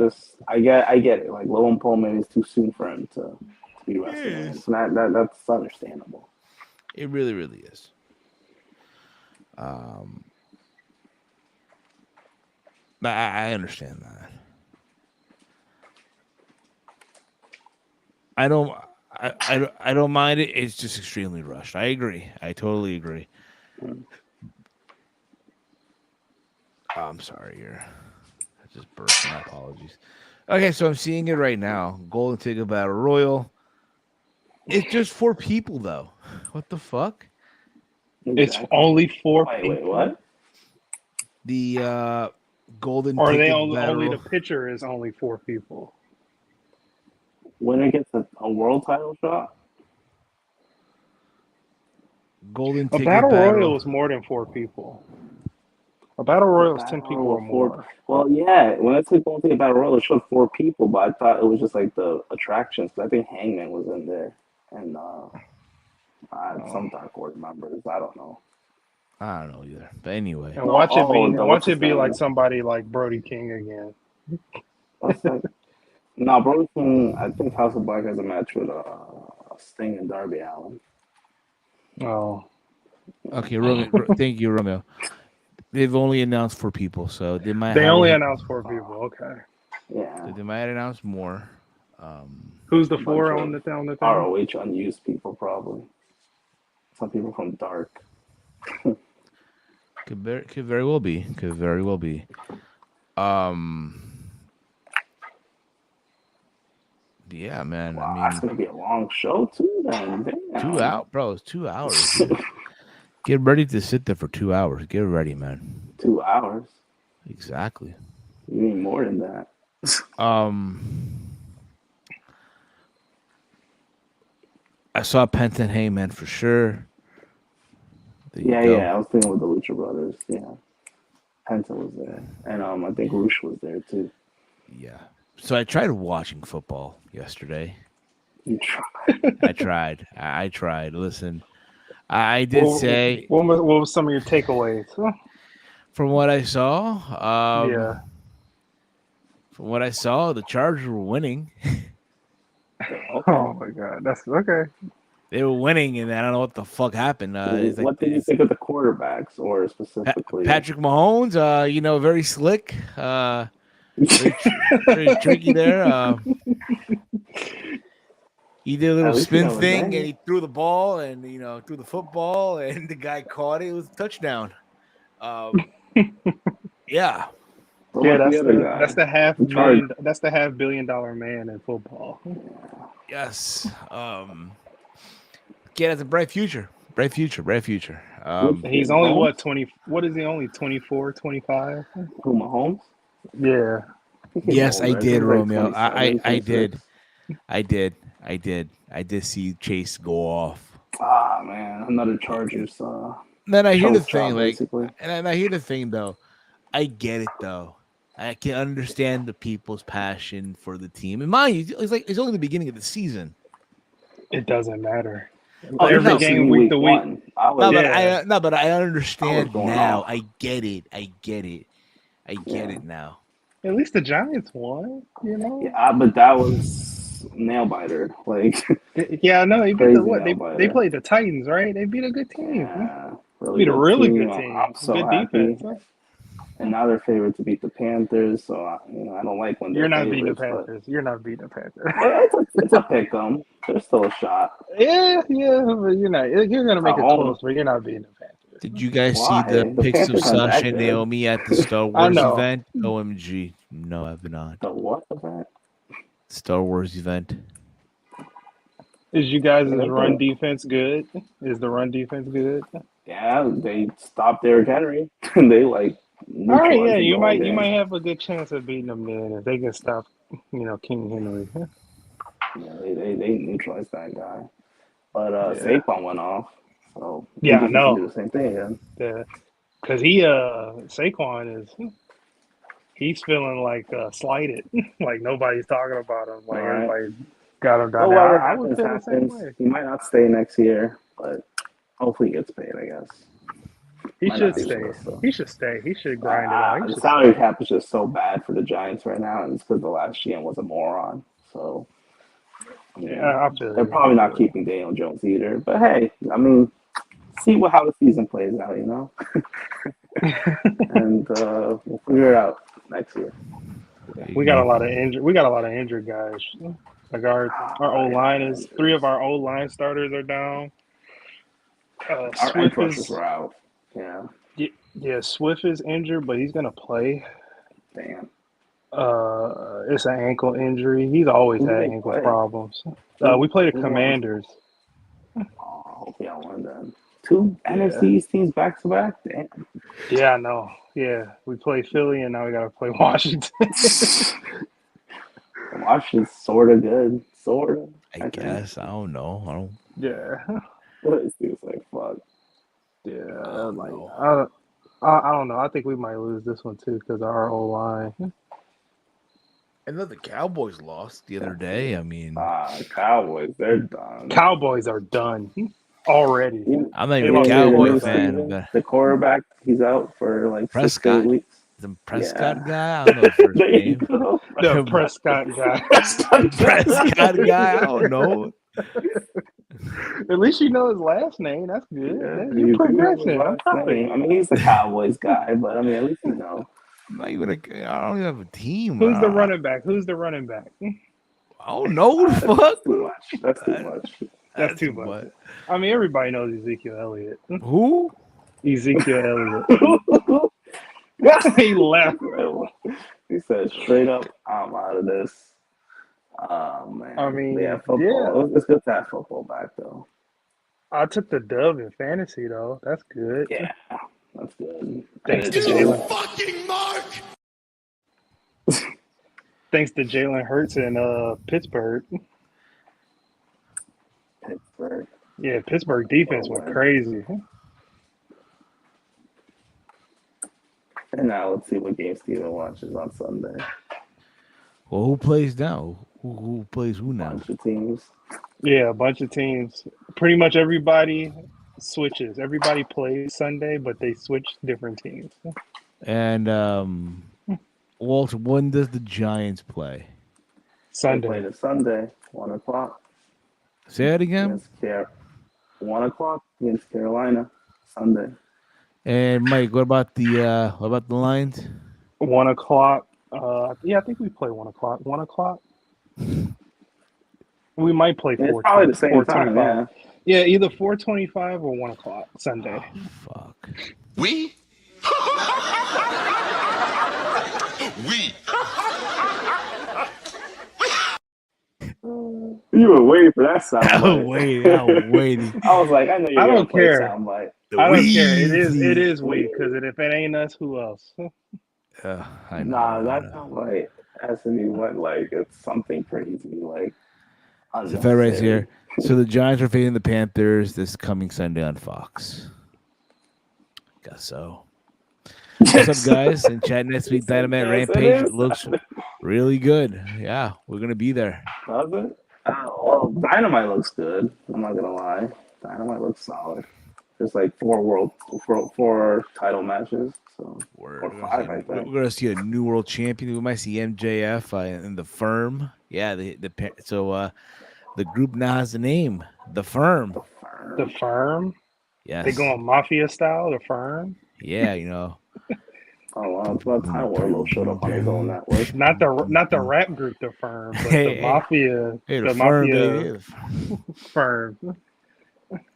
get it. Like Logan Paul, maybe it's too soon for him to be wrestling. It's not, that's understandable. It really, really is. I understand that. I don't mind it. It's just extremely rushed. I agree. I totally agree. I'm sorry here. I just burst. My apologies. Okay, so I'm seeing it right now. Golden Ticket Battle Royal. It's just 4 people, though. What the fuck? It's only 4 people. Wait, what? The Golden Or Ticket they Battle. only the picture is only 4 people. Winner gets a world title shot. Golden A Ticket battle royal is more than 4 people. A battle royal is 10 people or more. Well, yeah. When I said Golden Ticket Battle Royal, it showed 4 people, but I thought it was just like the attractions. I think Hangman was in there, and some Dark Order members. I don't know. I don't know either. But anyway, and watch it be like somebody like Brody King again. No, Brody King. I think House of Black has a match with Sting and Darby Allin. Oh. Okay, Romeo. Thank you, Romeo. They've only announced 4 people, so they might. They only announced 4 people. Okay. Yeah. They might announce more. Who's the 4 on the thing? ROH unused people, probably. Some people from Dark. Could very well be. Could very well be. Yeah, man. Wow, I mean, it's gonna be a long show too. Then 2 hours, bro. It's 2 hours. Get ready to sit there for 2 hours. Get ready, man. 2 hours. Exactly. You need more than that. I saw Penta and Heyman for sure. There you Yeah, go. yeah. I was thinking with the Lucha Brothers. Yeah, Penta was there, and I think Roosh was there too. Yeah. So I tried watching football yesterday. You tried. I tried. Listen, I did say what was some of your takeaways? from what I saw. Yeah. From what I saw, the Chargers were winning. Oh my God, that's okay. They were winning, and I don't know what the fuck happened. What did you think of the quarterbacks, or specifically Patrick Mahomes? Very slick. Very tricky there. He did a little spin thing, and he threw the ball, and threw the football, and the guy caught it. It was a touchdown. Yeah. Yeah, that's the $500 million man in football. Yes. Kid has a bright future. Bright future. He's only what, 20? What is he, only 24, 25? Who, Mahomes? Yeah. Yes, I did, Romeo. I did. I did see Chase go off. Ah, man, another Chargers. Then I hear the thing, and I hear the thing though. I get it though. I can understand the people's passion for the team. And mind you, it's only the beginning of the season. It doesn't matter. Every game, week to week. But I understand now. I get it now. At least the Giants won, Yeah, but that was nail biter. Yeah, no, they beat they played the Titans, right? They beat a good team. Yeah, beat a really good team. I'm so good happy. defense. And now they're favored to beat the Panthers, so I don't like when you're not beating the Panthers. You're not beating the Panthers. It's a pick 'em. There's still a shot. Yeah, but you're not. You're gonna make it close, but you're not beating the Panthers. Did you guys see the pics of Sasha and Naomi at the Star Wars event? OMG, no, I have not. The what event? Star Wars event. Is you guys' run defense good? Is the run defense good? Yeah, they stopped Derrick Henry. They all right, yeah, you might have a good chance of beating them then if they can stop, King Henry. Yeah, they neutralized that guy, but Saquon went off, so yeah, I know. Do the same thing again. Yeah, because Saquon he's feeling like slighted, like nobody's talking about him, like everybody got him down there. I would feel the same way. He might not stay next year, but hopefully he gets paid, I guess. He should stay. He should stay. He should grind it out. The salary cap is just so bad for the Giants right now, and it's because the last GM was a moron. So, I feel they're probably not keeping Daniel Jones either. But hey, I mean, see how the season plays out, and we'll figure it out next year. We got a lot of injured guys. Like our O line is 3 of our O line starters are down. Our edge rushers were out. Yeah, Swift is injured, but he's gonna play. Damn. It's an ankle injury. He's always had ankle problems. We play the Commanders. Oh, hope y'all won then. 2 NFC teams back to back. Damn. Yeah, I know. Yeah, we play Philly, and now we gotta play Washington. Washington's sort of good, sort of. I guess I don't know. Yeah. This dude's like fuck. Yeah, I don't know. I think we might lose this one too because of our O line. I know the Cowboys lost the other day. I mean, Cowboys, they're done. Cowboys are done already. I'm not even a Cowboy fan. The quarterback, he's out for like Prescott. 6 weeks. The Prescott guy? I don't know the first name. The Prescott guy. Prescott guy? I don't know. At least you know his last name. That's good. Yeah, you're progressing. I mean, he's the Cowboys guy, but I mean, at least you know. I don't even have a team. Who's the running back? I don't know. What the fuck? That's too much. That's too much. I mean, everybody knows Ezekiel Elliott. Who? Ezekiel Elliott. He left. He said straight up, I'm out of this. Oh man. I mean, football. Yeah. It's good to have football back though. I took the dub in fantasy though. That's good. Yeah, that's good. Thanks to You Jalen. fucking mark. thanks to Jalen Hurts and Pittsburgh. Pittsburgh. Yeah, Pittsburgh defense went crazy. And now let's see what game Steven watches on Sunday. Well, who plays now? Who plays who now? Bunch of teams. Yeah, a bunch of teams. Pretty much everybody switches. Everybody plays Sunday, but they switch different teams. And Walter, when does the Giants play? They play this Sunday, 1:00. Say that again. 1:00 against Carolina, Sunday. And Mike, what about the Lions? 1:00. Yeah, I think we play 1:00. 1:00. We might play 4:00. It's probably the same time. Yeah, either 4:25 or 1:00 Sunday. Oh, fuck. We? We. You were waiting for that sound. I was waiting. I was like, I know you're gonna play care. Soundbite. I don't care. It is we, because if it ain't us, who else? I know. Nah, that soundbite has to be it's something crazy, like. So if I right here, so the Giants are facing the Panthers this coming Sunday on Fox. Guess so. What's up, guys? In chat next week, Dynamite Rampage looks really good. Yeah, we're gonna be there. Does it? Well, Dynamite looks good. I'm not gonna lie. Dynamite looks solid. There's like four title matches. So or 5, I think. We're gonna see a new world champion. We might see MJF in the Firm. Yeah, the group now has a name, the Firm. The Firm. Yes. They going mafia style. The Firm. Yeah, you know. Oh wow, it's about time Warlow showed up on his own network. Not the rap group, the Firm, but the mafia. Hey, the Firm, mafia Firm.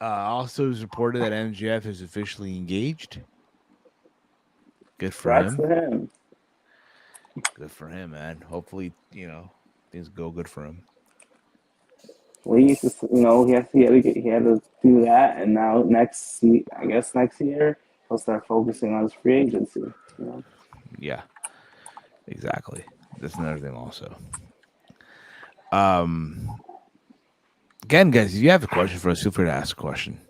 Also, it's reported that MJF is officially engaged. Good for him. Good for him, man. Hopefully, things go good for him. Well, he used to, he had to do that, and now next year he'll start focusing on his free agency. Yeah, exactly. That's another thing, also. Again, guys, if you have a question for us, feel free to ask a question.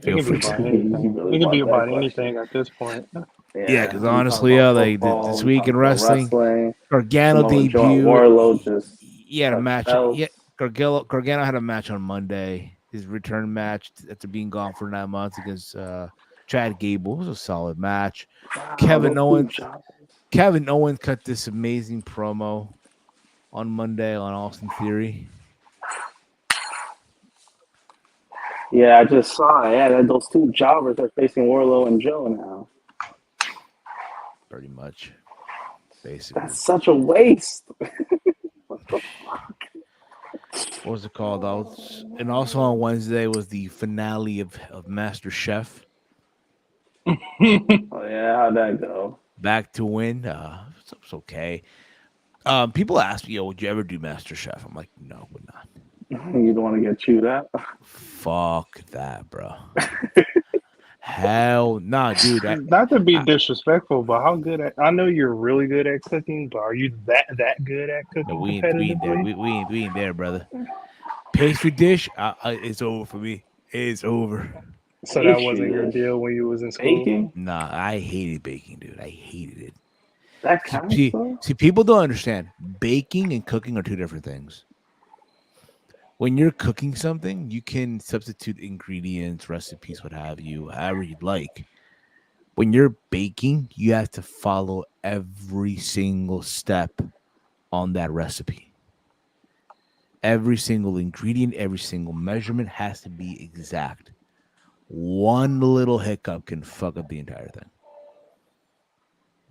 It can be about anything at this point. Yeah, because honestly, like this week in wrestling, Gargano debuted. Warlow just had a match. Yeah, Gargano had a match on Monday. His return match after being gone for 9 months against Chad Gable was a solid match. Wow, Kevin Owens cut this amazing promo on Monday on Austin Theory. Yeah, I just saw it. Yeah, those two jobbers are facing Warlow and Joe now. Pretty much. Basically. That's such a waste. What the fuck? What was it called? And also on Wednesday was the finale of Master Chef. Oh, yeah, how'd that go? Back to win. It's okay. People ask me, would you ever do Master Chef? I'm like, no, would not. You don't want to get chewed out? Fuck that, bro. Hell nah, dude. Not to be disrespectful, but how good I know you're really good at cooking, but are you that good at cooking? No, we ain't there. We ain't there, brother. Pastry dish, it's over for me. It's over. So that wasn't your deal when you was in school? Baking? Nah, I hated baking, dude. I hated it. That kind of stuff? See, people don't understand. Baking and cooking are two different things. When you're cooking something, you can substitute ingredients, recipes, what have you, however you'd like. When you're baking, you have to follow every single step on that recipe. Every single ingredient, every single measurement has to be exact. One little hiccup can fuck up the entire thing.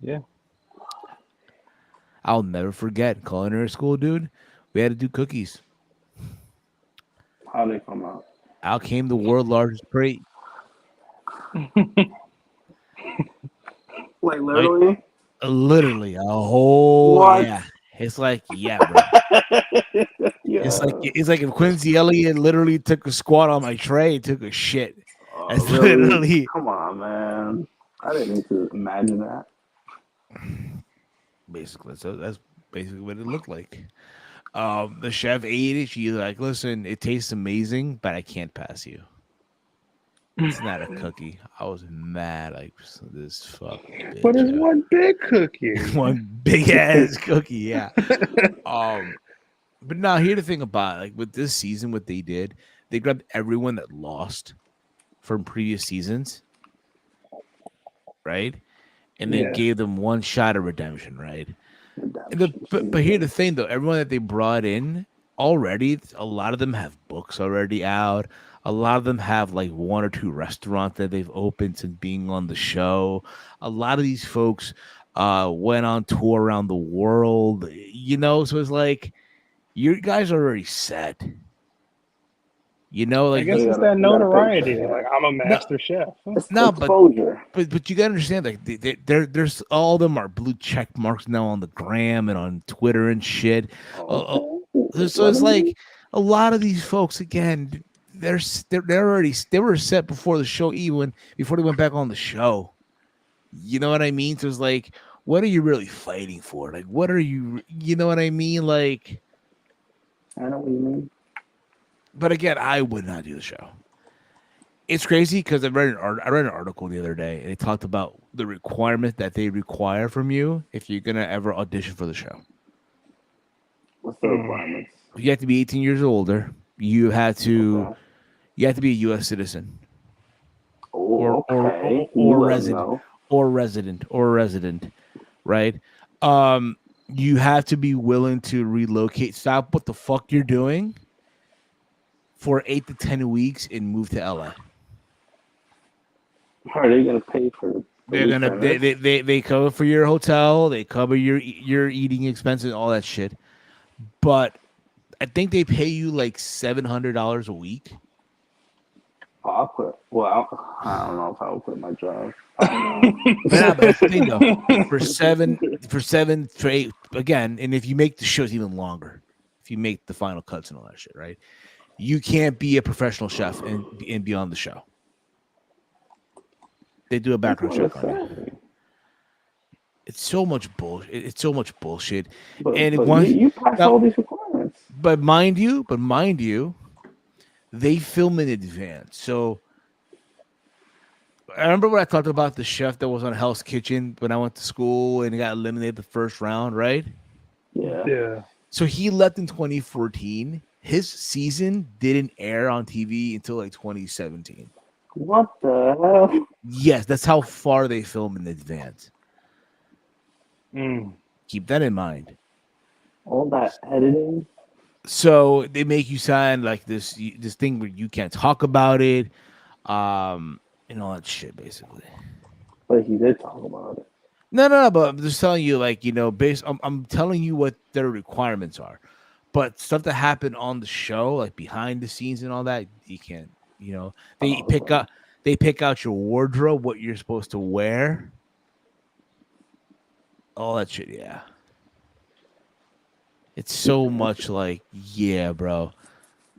Yeah. I'll never forget culinary school, dude. We had to do cookies. How they come out? Out came the world's largest crate. Like literally? Literally a whole. What? Yeah. It's like, yeah, bro. Yeah. It's like if Quincy Elliott literally took a squat on my tray and took a shit. That's Really? literally. Come on, man. I didn't need to imagine that. Basically, so that's basically what it looked like. The chef ate it. She's like, listen, it tastes amazing, but I can't pass you. It's not a cookie. I was mad like this fucking bitch. But it's one big cookie. One big ass cookie, yeah. But now here's the thing about it. Like with this season, what they did, they grabbed everyone that lost from previous seasons, right? And then gave them one shot of redemption, right? But here's the thing, though. Everyone that they brought in already, a lot of them have books already out. A lot of them have like 1 or 2 restaurants that they've opened since being on the show. A lot of these folks went on tour around the world, you know? So it's like, you guys are already set. You know, like I guess it's that notoriety. Like I'm a master chef. No, but you gotta understand, like there's all of them are blue check marks now on the gram and on Twitter and shit. So it's like a lot of these folks again, they're already they were set before the show, even before they went back on the show. You know what I mean? So it's like, what are you really fighting for? Like, what are you? You know what I mean? Like, I know what you mean. But again, I would not do the show. It's crazy because I read an article the other day, and it talked about the requirement that they require from you if you're gonna ever audition for the show. What's the requirements? You have to be 18 years or older. You have to be a U.S. citizen, or resident, right? You have to be willing to relocate. Stop what the fuck you're doing for 8 to 10 weeks and move to LA. Are they gonna pay for? They're gonna they cover for your hotel, they cover your eating expenses, all that shit. But I think they pay you like $700 a week. Oh, I'll quit. Well, I don't know if I will quit my job. But that's the thing, though. For 8 again, and if you make the shows even longer, if you make the final cuts and all that shit, right? You can't be a professional chef and be on the show. They do a background check on you. It's so much bullshit. It's so much bullshit. But you pass all these requirements. But mind you, they film in advance. So I remember when I talked about the chef that was on Hell's Kitchen when I went to school and he got eliminated the first round, right? Yeah. So he left in 2014. His season didn't air on TV until like 2017. What the hell? Yes, that's how far they film in advance. Keep that in mind. All that editing. So they make you sign like this thing where you can't talk about it, and all that shit, basically. But he did talk about it. No, but I'm just telling you, like, you know, I'm telling you what their requirements are. But stuff that happened on the show, like behind the scenes and all that, you can't. You know, they pick out your wardrobe, what you're supposed to wear, all that shit. Yeah, it's so much like, yeah, bro,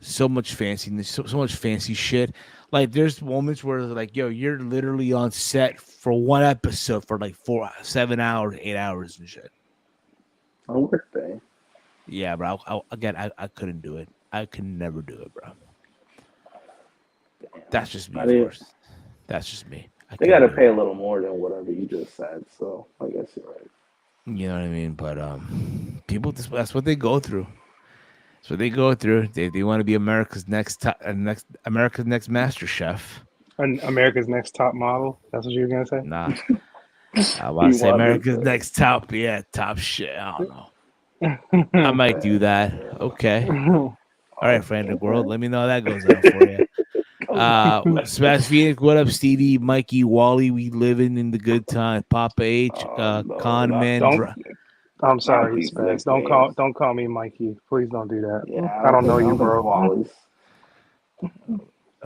so much fanciness, so much fancy shit. Like, there's moments where like, yo, you're literally on set for one episode for like 7 hours, 8 hours and shit. On work day. Yeah, bro. I couldn't do it. I could never do it, bro. That's just me, of course. That's just me. They got to pay a little more than whatever you just said, so I guess you're right. You know what I mean? But people, that's what they go through. That's what they go through. They want to be America's next master chef. And America's next top model. That's what you were gonna say? Nah, I want to say America's next top shit. I don't know. I might do that. Okay. All right, friend of the world. Let me know how that goes out for you. Smash Phoenix, what up, Stevie, Mikey, Wally? We living in the good time. Papa H, Con Man. I'm sorry, Spags. Don't call me Mikey. Please don't do that. Yeah, I don't know you, bro.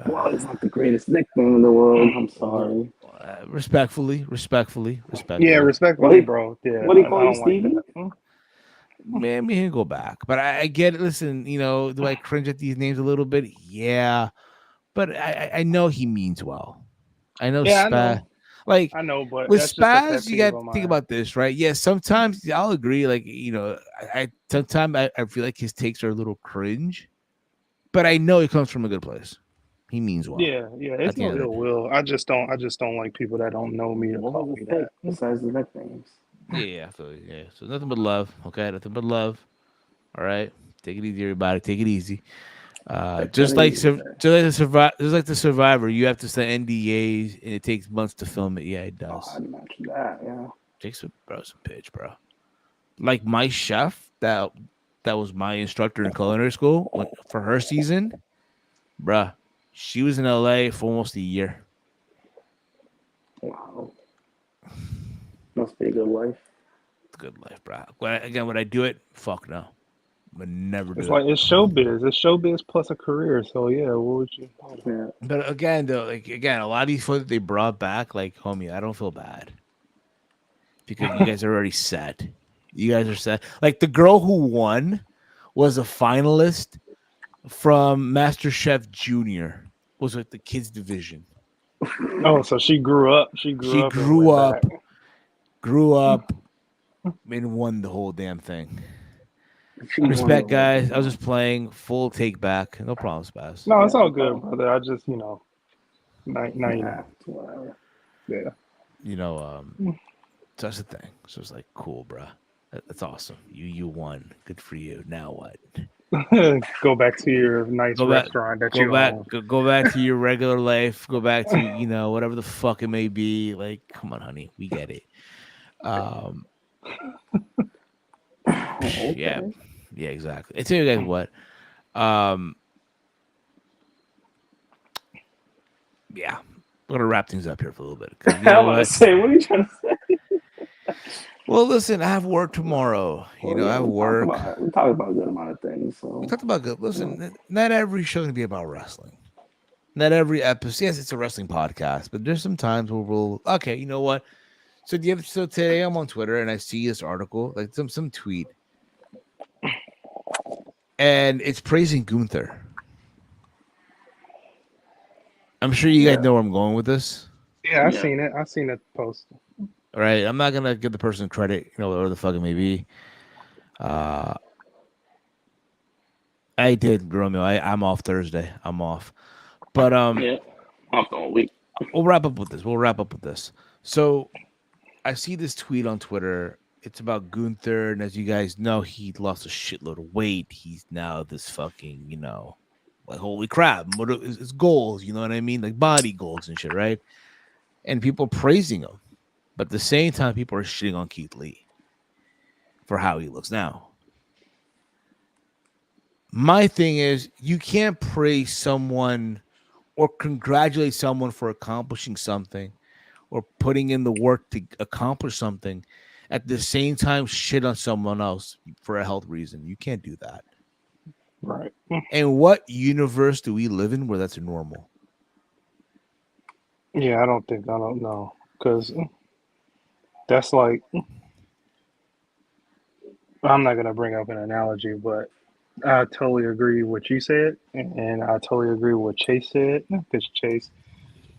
Wally's not the greatest nickname in the world. I'm sorry. Respectfully. Yeah, respectfully, bro. Yeah. What do you call you, Stevie? Like man, we can go back, but I get it. Listen, you know, do I cringe at these names a little bit? Yeah, but I know he means well. I know. Yeah, Like I know, but with that's just a pet Spaz, you peeve got of to think mine. about this, right? Yeah, sometimes I'll agree. Like I sometimes I feel like his takes are a little cringe, but I know he comes from a good place. He means well. Yeah, At it's the no end of ill the will. I just don't like people that don't know me to What call was me the pick that. besides the nicknames? yeah, I feel you. Yeah, so nothing but love. Okay, nothing but love. All right, take it easy, everybody. Take it easy. Take that Just like easy. just like the Survivor, you have to sign NDAs, and it takes months to film it. Yeah, it Oh, does. I mentioned that. Yeah. Takes some pitch, bro. Like my chef that was my instructor in culinary school for her season, bruh. She was in LA for almost a year. Wow. Must be a good life. It's a good life, bro. Would I do it? Fuck no. Would never It's do it. like it's showbiz. It's showbiz plus a career. So yeah, what would you? Yeah. But again, though, a lot of these folks that they brought back, like, homie, I don't feel bad because you guys are already set. You guys are set. Like the girl who won was a finalist from Master Chef Junior. Was like the kids division. Oh, so she grew up. She She grew up and grew went back. up, and won the whole damn thing. She won the Respect, whole guys. I was thing. just playing. Full take back. No problem, Spaz. No, it's Yeah, all no good, problem. brother. I just now you Nah, know. whatever. Yeah. So that's the thing. So it's like, cool, bro. That's awesome. You won. Good for you. Now what? Go back to your nice Go back. restaurant that you own. Go back to your regular life. Go back to whatever the fuck it may be. Like, come on, honey, we get it. Okay. Yeah, exactly. And tell you guys what. Yeah, we're gonna wrap things up here for a little bit. 'Cause you I know want to what? say, what are you trying to say? Well, listen, I have work tomorrow. Well, I yeah, have work. we talked about a good amount of things. We So talked about good. Listen, not every show gonna be about wrestling. Not every episode. Yes, it's a wrestling podcast, but there's some times where we'll. Okay, you know what? So today I'm on Twitter and I see this article, like some tweet, and it's praising Gunther. I'm sure you guys know where I'm going with this. Yeah, I seen it. I seen the post. All right, I'm not gonna give the person credit, whatever the fuck it may be. I did, Romeo. I'm off Thursday. I'm off, but yeah, off the whole week. We'll wrap up with this. So I see this tweet on Twitter. It's about Gunther, and as you guys know, he lost a shitload of weight. He's now this fucking, like, holy crap, what are his goals? You know what I mean? Like body goals and shit, right? And people praising him, but at the same time, people are shitting on Keith Lee for how he looks now. My thing is, you can't praise someone or congratulate someone for accomplishing something or putting in the work to accomplish something at the same time shit on someone else for a health reason. You can't do that. Right. And what universe do we live in where that's normal? Yeah, I don't know. Because that's like, I'm not going to bring up an analogy, but I totally agree with what you said. And I totally agree with what Chase said. Because Chase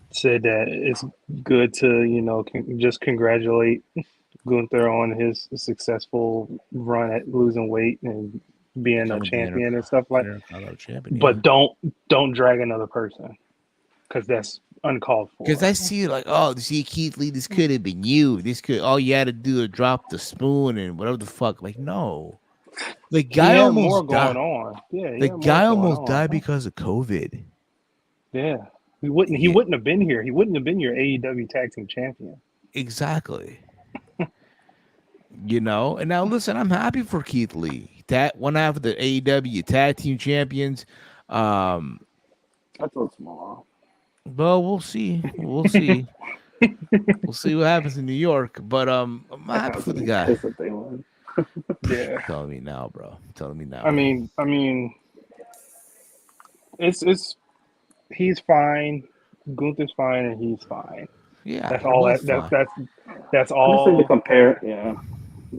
said that it's good to, just congratulate Gunther on his successful run at losing weight and being a champion and stuff like that. But don't drag another person because that's uncalled for. Because I see like, oh, see Keith Lee, this could have been you. All you had to do is drop the spoon and whatever the fuck. Like, no. The guy almost died. Yeah, the guy almost died because of COVID. Yeah. He wouldn't have been here. He wouldn't have been your AEW tag team champion. Exactly. And now listen, I'm happy for Keith Lee. That one half of the AEW tag team champions. I thought tomorrow. Well, we'll see. We'll see what happens in New York. But I'm happy for the guy. Yeah. Telling me now, bro. Telling me now. I mean, it's he's fine. Gunther's fine, and he's fine. Yeah, that's all. That's all. Honestly, the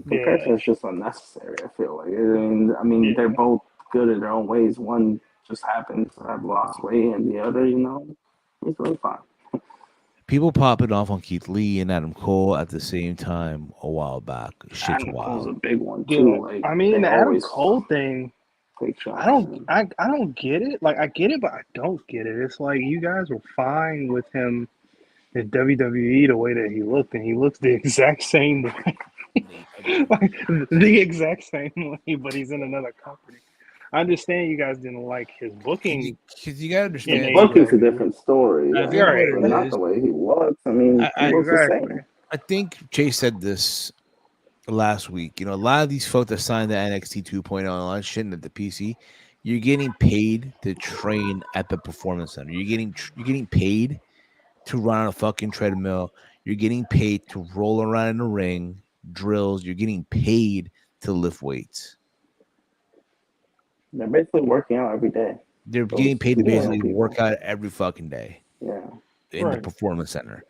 comparison is just unnecessary. I feel like. I mean, they're both good in their own ways. One just happens to have lost weight, and the other, he's really fine. people popping off on Keith Lee and Adam Cole at the same time a while back. Shit's Adam Cole's a wild. big one Yeah, too. Like I mean, they the Adam always Cole thing, take shots. I don't get it. Like, I get it, but I don't get it. It's like you guys were fine with him in WWE the way that he looked, and he looks the exact same way. Like, the exact same way, but he's in another company. I understand you guys didn't like his booking. Because you gotta understand, The booking's a different story. I think Right. what But it not is, the way he looks. I mean, he looks the same. I think Chase said this last week. You know, a lot of these folks that signed the NXT 2.0 and all that shit at the PC, you're getting paid to train at the performance center. You're getting paid to run on a fucking treadmill. You're getting paid to roll around in the ring, drills. You're getting paid to lift weights. They're basically working out every day. They're getting paid to basically work out every fucking day. Yeah. In the performance center.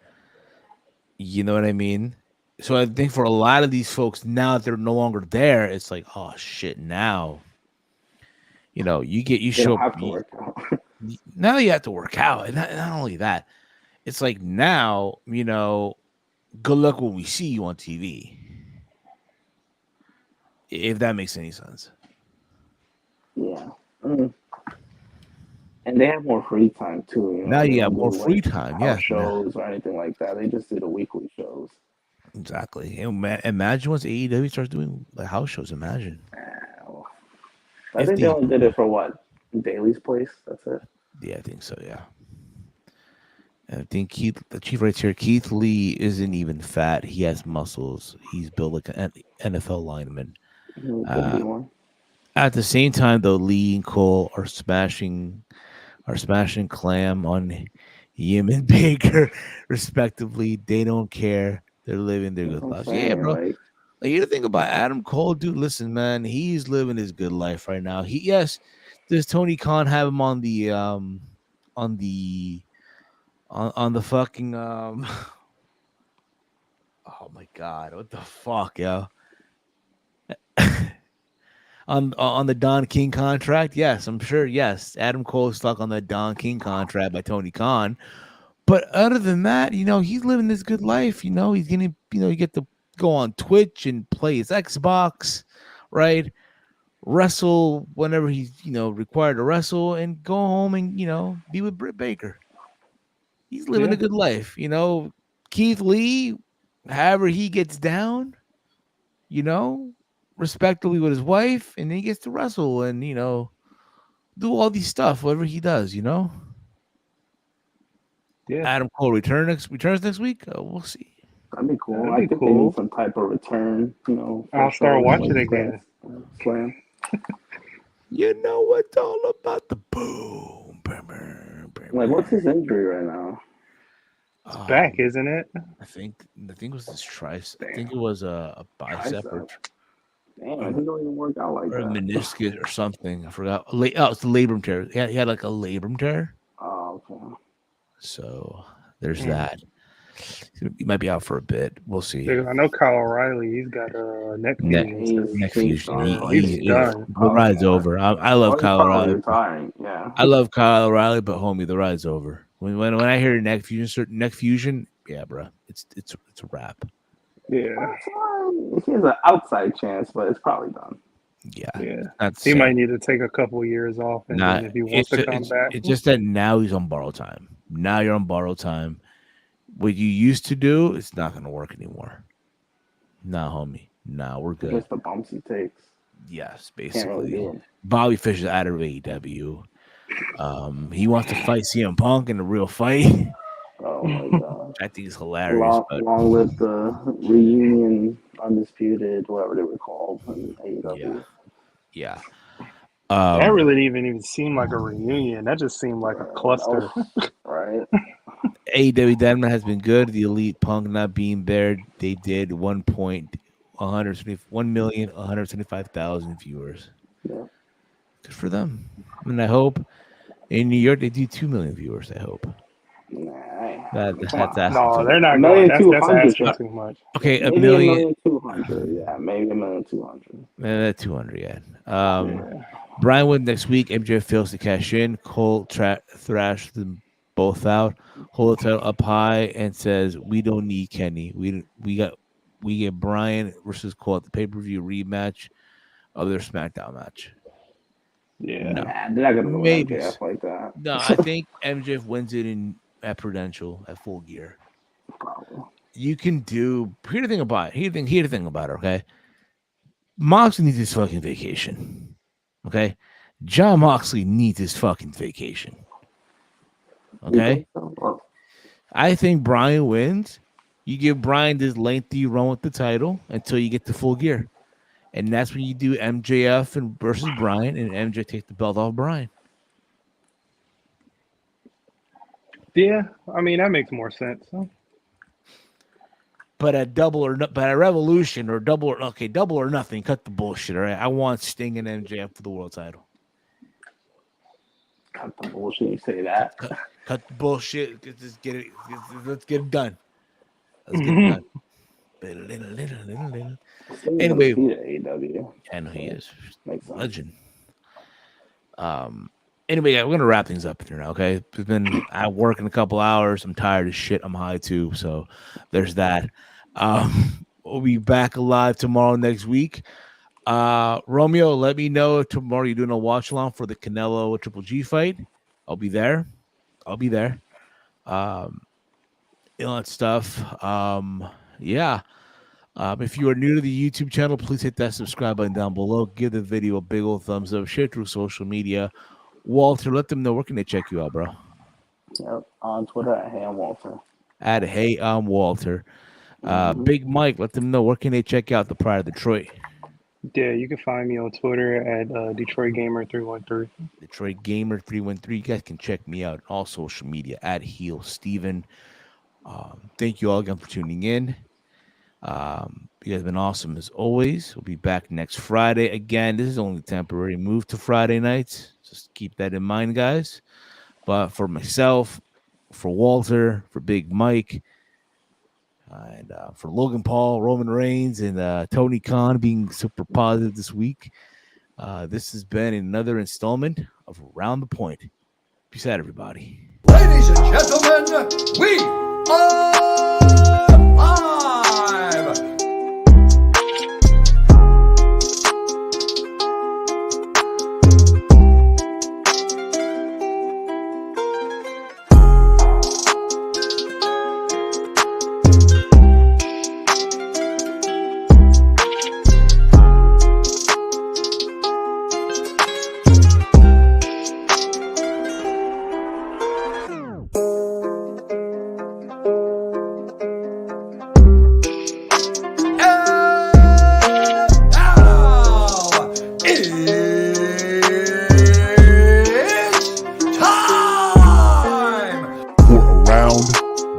You know what I mean? So I think for a lot of these folks, now that they're no longer there, it's like, oh shit, now. You know, you show up. Now you have to work out. And not only that, it's like now, you know, good luck when we see you on TV. If that makes any sense. Yeah. And they have more free time too. You know? Now you They have don't more do, free like, time, house shows or anything like that. They just do the weekly shows. Exactly. Imagine once AEW starts doing the house shows. Imagine. I think they only did it for what? Bailey's Place. That's it. Yeah, I think so. Yeah. And I think the chief writes here, Keith Lee isn't even fat. He has muscles. He's built like an NFL lineman. At the same time, though, Lee and Cole are smashing Clam on Yim and Baker, respectively. They don't care. They're living their good lives. Yeah, bro. Like, you gotta think about Adam Cole, dude. Listen, man, he's living his good life right now. Does Tony Khan have him on the fucking oh my god, what the fuck, yo? on the Don King contract? Yes, I'm sure. Yes, Adam Cole is stuck on the Don King contract by Tony Khan. But other than that, you know, he's living this good life. You know, he's getting, you know, you get to go on Twitch and play his Xbox, right? Wrestle whenever he's, you know, required to wrestle, and go home and, you know, be with Britt Baker. He's living a good life. You know, Keith Lee, however he gets down, you know, respectively with his wife, and then he gets to wrestle and, you know, do all these stuff, whatever he does, you know. Yeah. Adam Cole returns next week. We'll see. That'd be cool. I think they need some type of return, you know. I'll start watching again. Slam. You know what's all about the boom. Like, what's his injury right now? It's back, isn't it? I think it was his tricep. I think it was a bicep or Damn, he don't even work out like or that. a meniscus or something. I forgot. Oh, it's the labrum tear. He had like a labrum tear. Oh, okay. So there's that. He might be out for a bit. We'll see. I know Kyle O'Reilly. He's got a neck fusion. Neck fusion. He's done. The ride's over. I love Kyle O'Reilly. Retiring. Yeah. I love Kyle O'Reilly, but homie, the ride's over. When I hear neck fusion, yeah, bro, it's a wrap. Yeah. He has an outside chance, but it's probably done. Yeah. He might need to take a couple years off, and then if he wants to come back. It's just that now he's on borrowed time. Now you're on borrowed time. What you used to do, it's not going to work anymore. Nah, homie. Nah, we're good. Just the bumps he takes. Yes, basically. Bobby Fish is out of AEW. He wants to fight CM Punk in a real fight. Oh my god! I think it's hilarious. Long live the reunion, undisputed, whatever they were called in AEW. Yeah. That really didn't even seem like a reunion. That just seemed like a cluster. Right. AEW Denver has been good. The Elite Punk not being there, they did 1,175,000 viewers. Yeah. Good for them. I mean, I hope in New York they do 2 million viewers. I hope. That's no, they're not going. That's asking too much. Okay, maybe 1,200,000. Yeah, maybe 1,200,000. 200. Yeah. Brian Wood next week. MJF fails to cash in. Cole thrashed them both out. hold the title up high and says, "We don't need Kenny. We get Bryan versus Cole at the pay-per-view rematch of their SmackDown match." Yeah. No. Nah, they're not gonna go with Maybe. MJF like that. No, I think MJF wins it at Prudential at Full Gear. Probably. You can do. Here's the thing about it. Here's the thing about it. Okay, Moxley needs his fucking vacation. Okay, John Moxley needs his fucking vacation. Okay, I think Bryan wins. You give Bryan this lengthy run with the title until you get to Full Gear, and that's when you do MJF versus Bryan, and MJ takes the belt off Bryan. Yeah, I mean that makes more sense. Huh? But at Revolution or double or nothing. Cut the bullshit. All right, I want Sting and MJF for the world title. Cut the bullshit. You say that. Cut the bullshit. Let's get it. Let's get it done. Let's get it done. Anyway, AEW. I know he is Makes sense. legend. Anyway, we're gonna wrap things up here now. Okay, we've been at work in a couple hours. I'm tired as shit. I'm high too. So there's that. We'll be back alive tomorrow next week. Romeo, let me know if tomorrow you're doing a watch along for the Canelo Triple G fight. I'll be there. All that stuff. Yeah. If you are new to the YouTube channel, please hit that subscribe button down below. Give the video a big old thumbs up. Share through social media. Walter, let them know where can they check you out, bro. Yep, on Twitter at Hey I'm Walter. At Hey I'm Walter. Big Mike, let them know where can they check out the Pride of Detroit. Yeah, you can find me on Twitter at Detroit Gamer 313. Detroit Gamer 313. You guys can check me out on all social media at Heel Steven. Thank you all again for tuning in. You guys have been awesome as always. We'll be back next Friday again. This is only a temporary move to Friday nights. Just keep that in mind, guys. But for myself, for Walter, for Big Mike, and for Logan Paul, Roman Reigns, and Tony Khan being super positive this week, this has been another installment of Around the Point. Peace out, everybody. Ladies and gentlemen, we are live.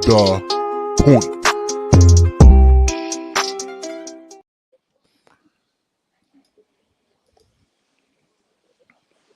The Point.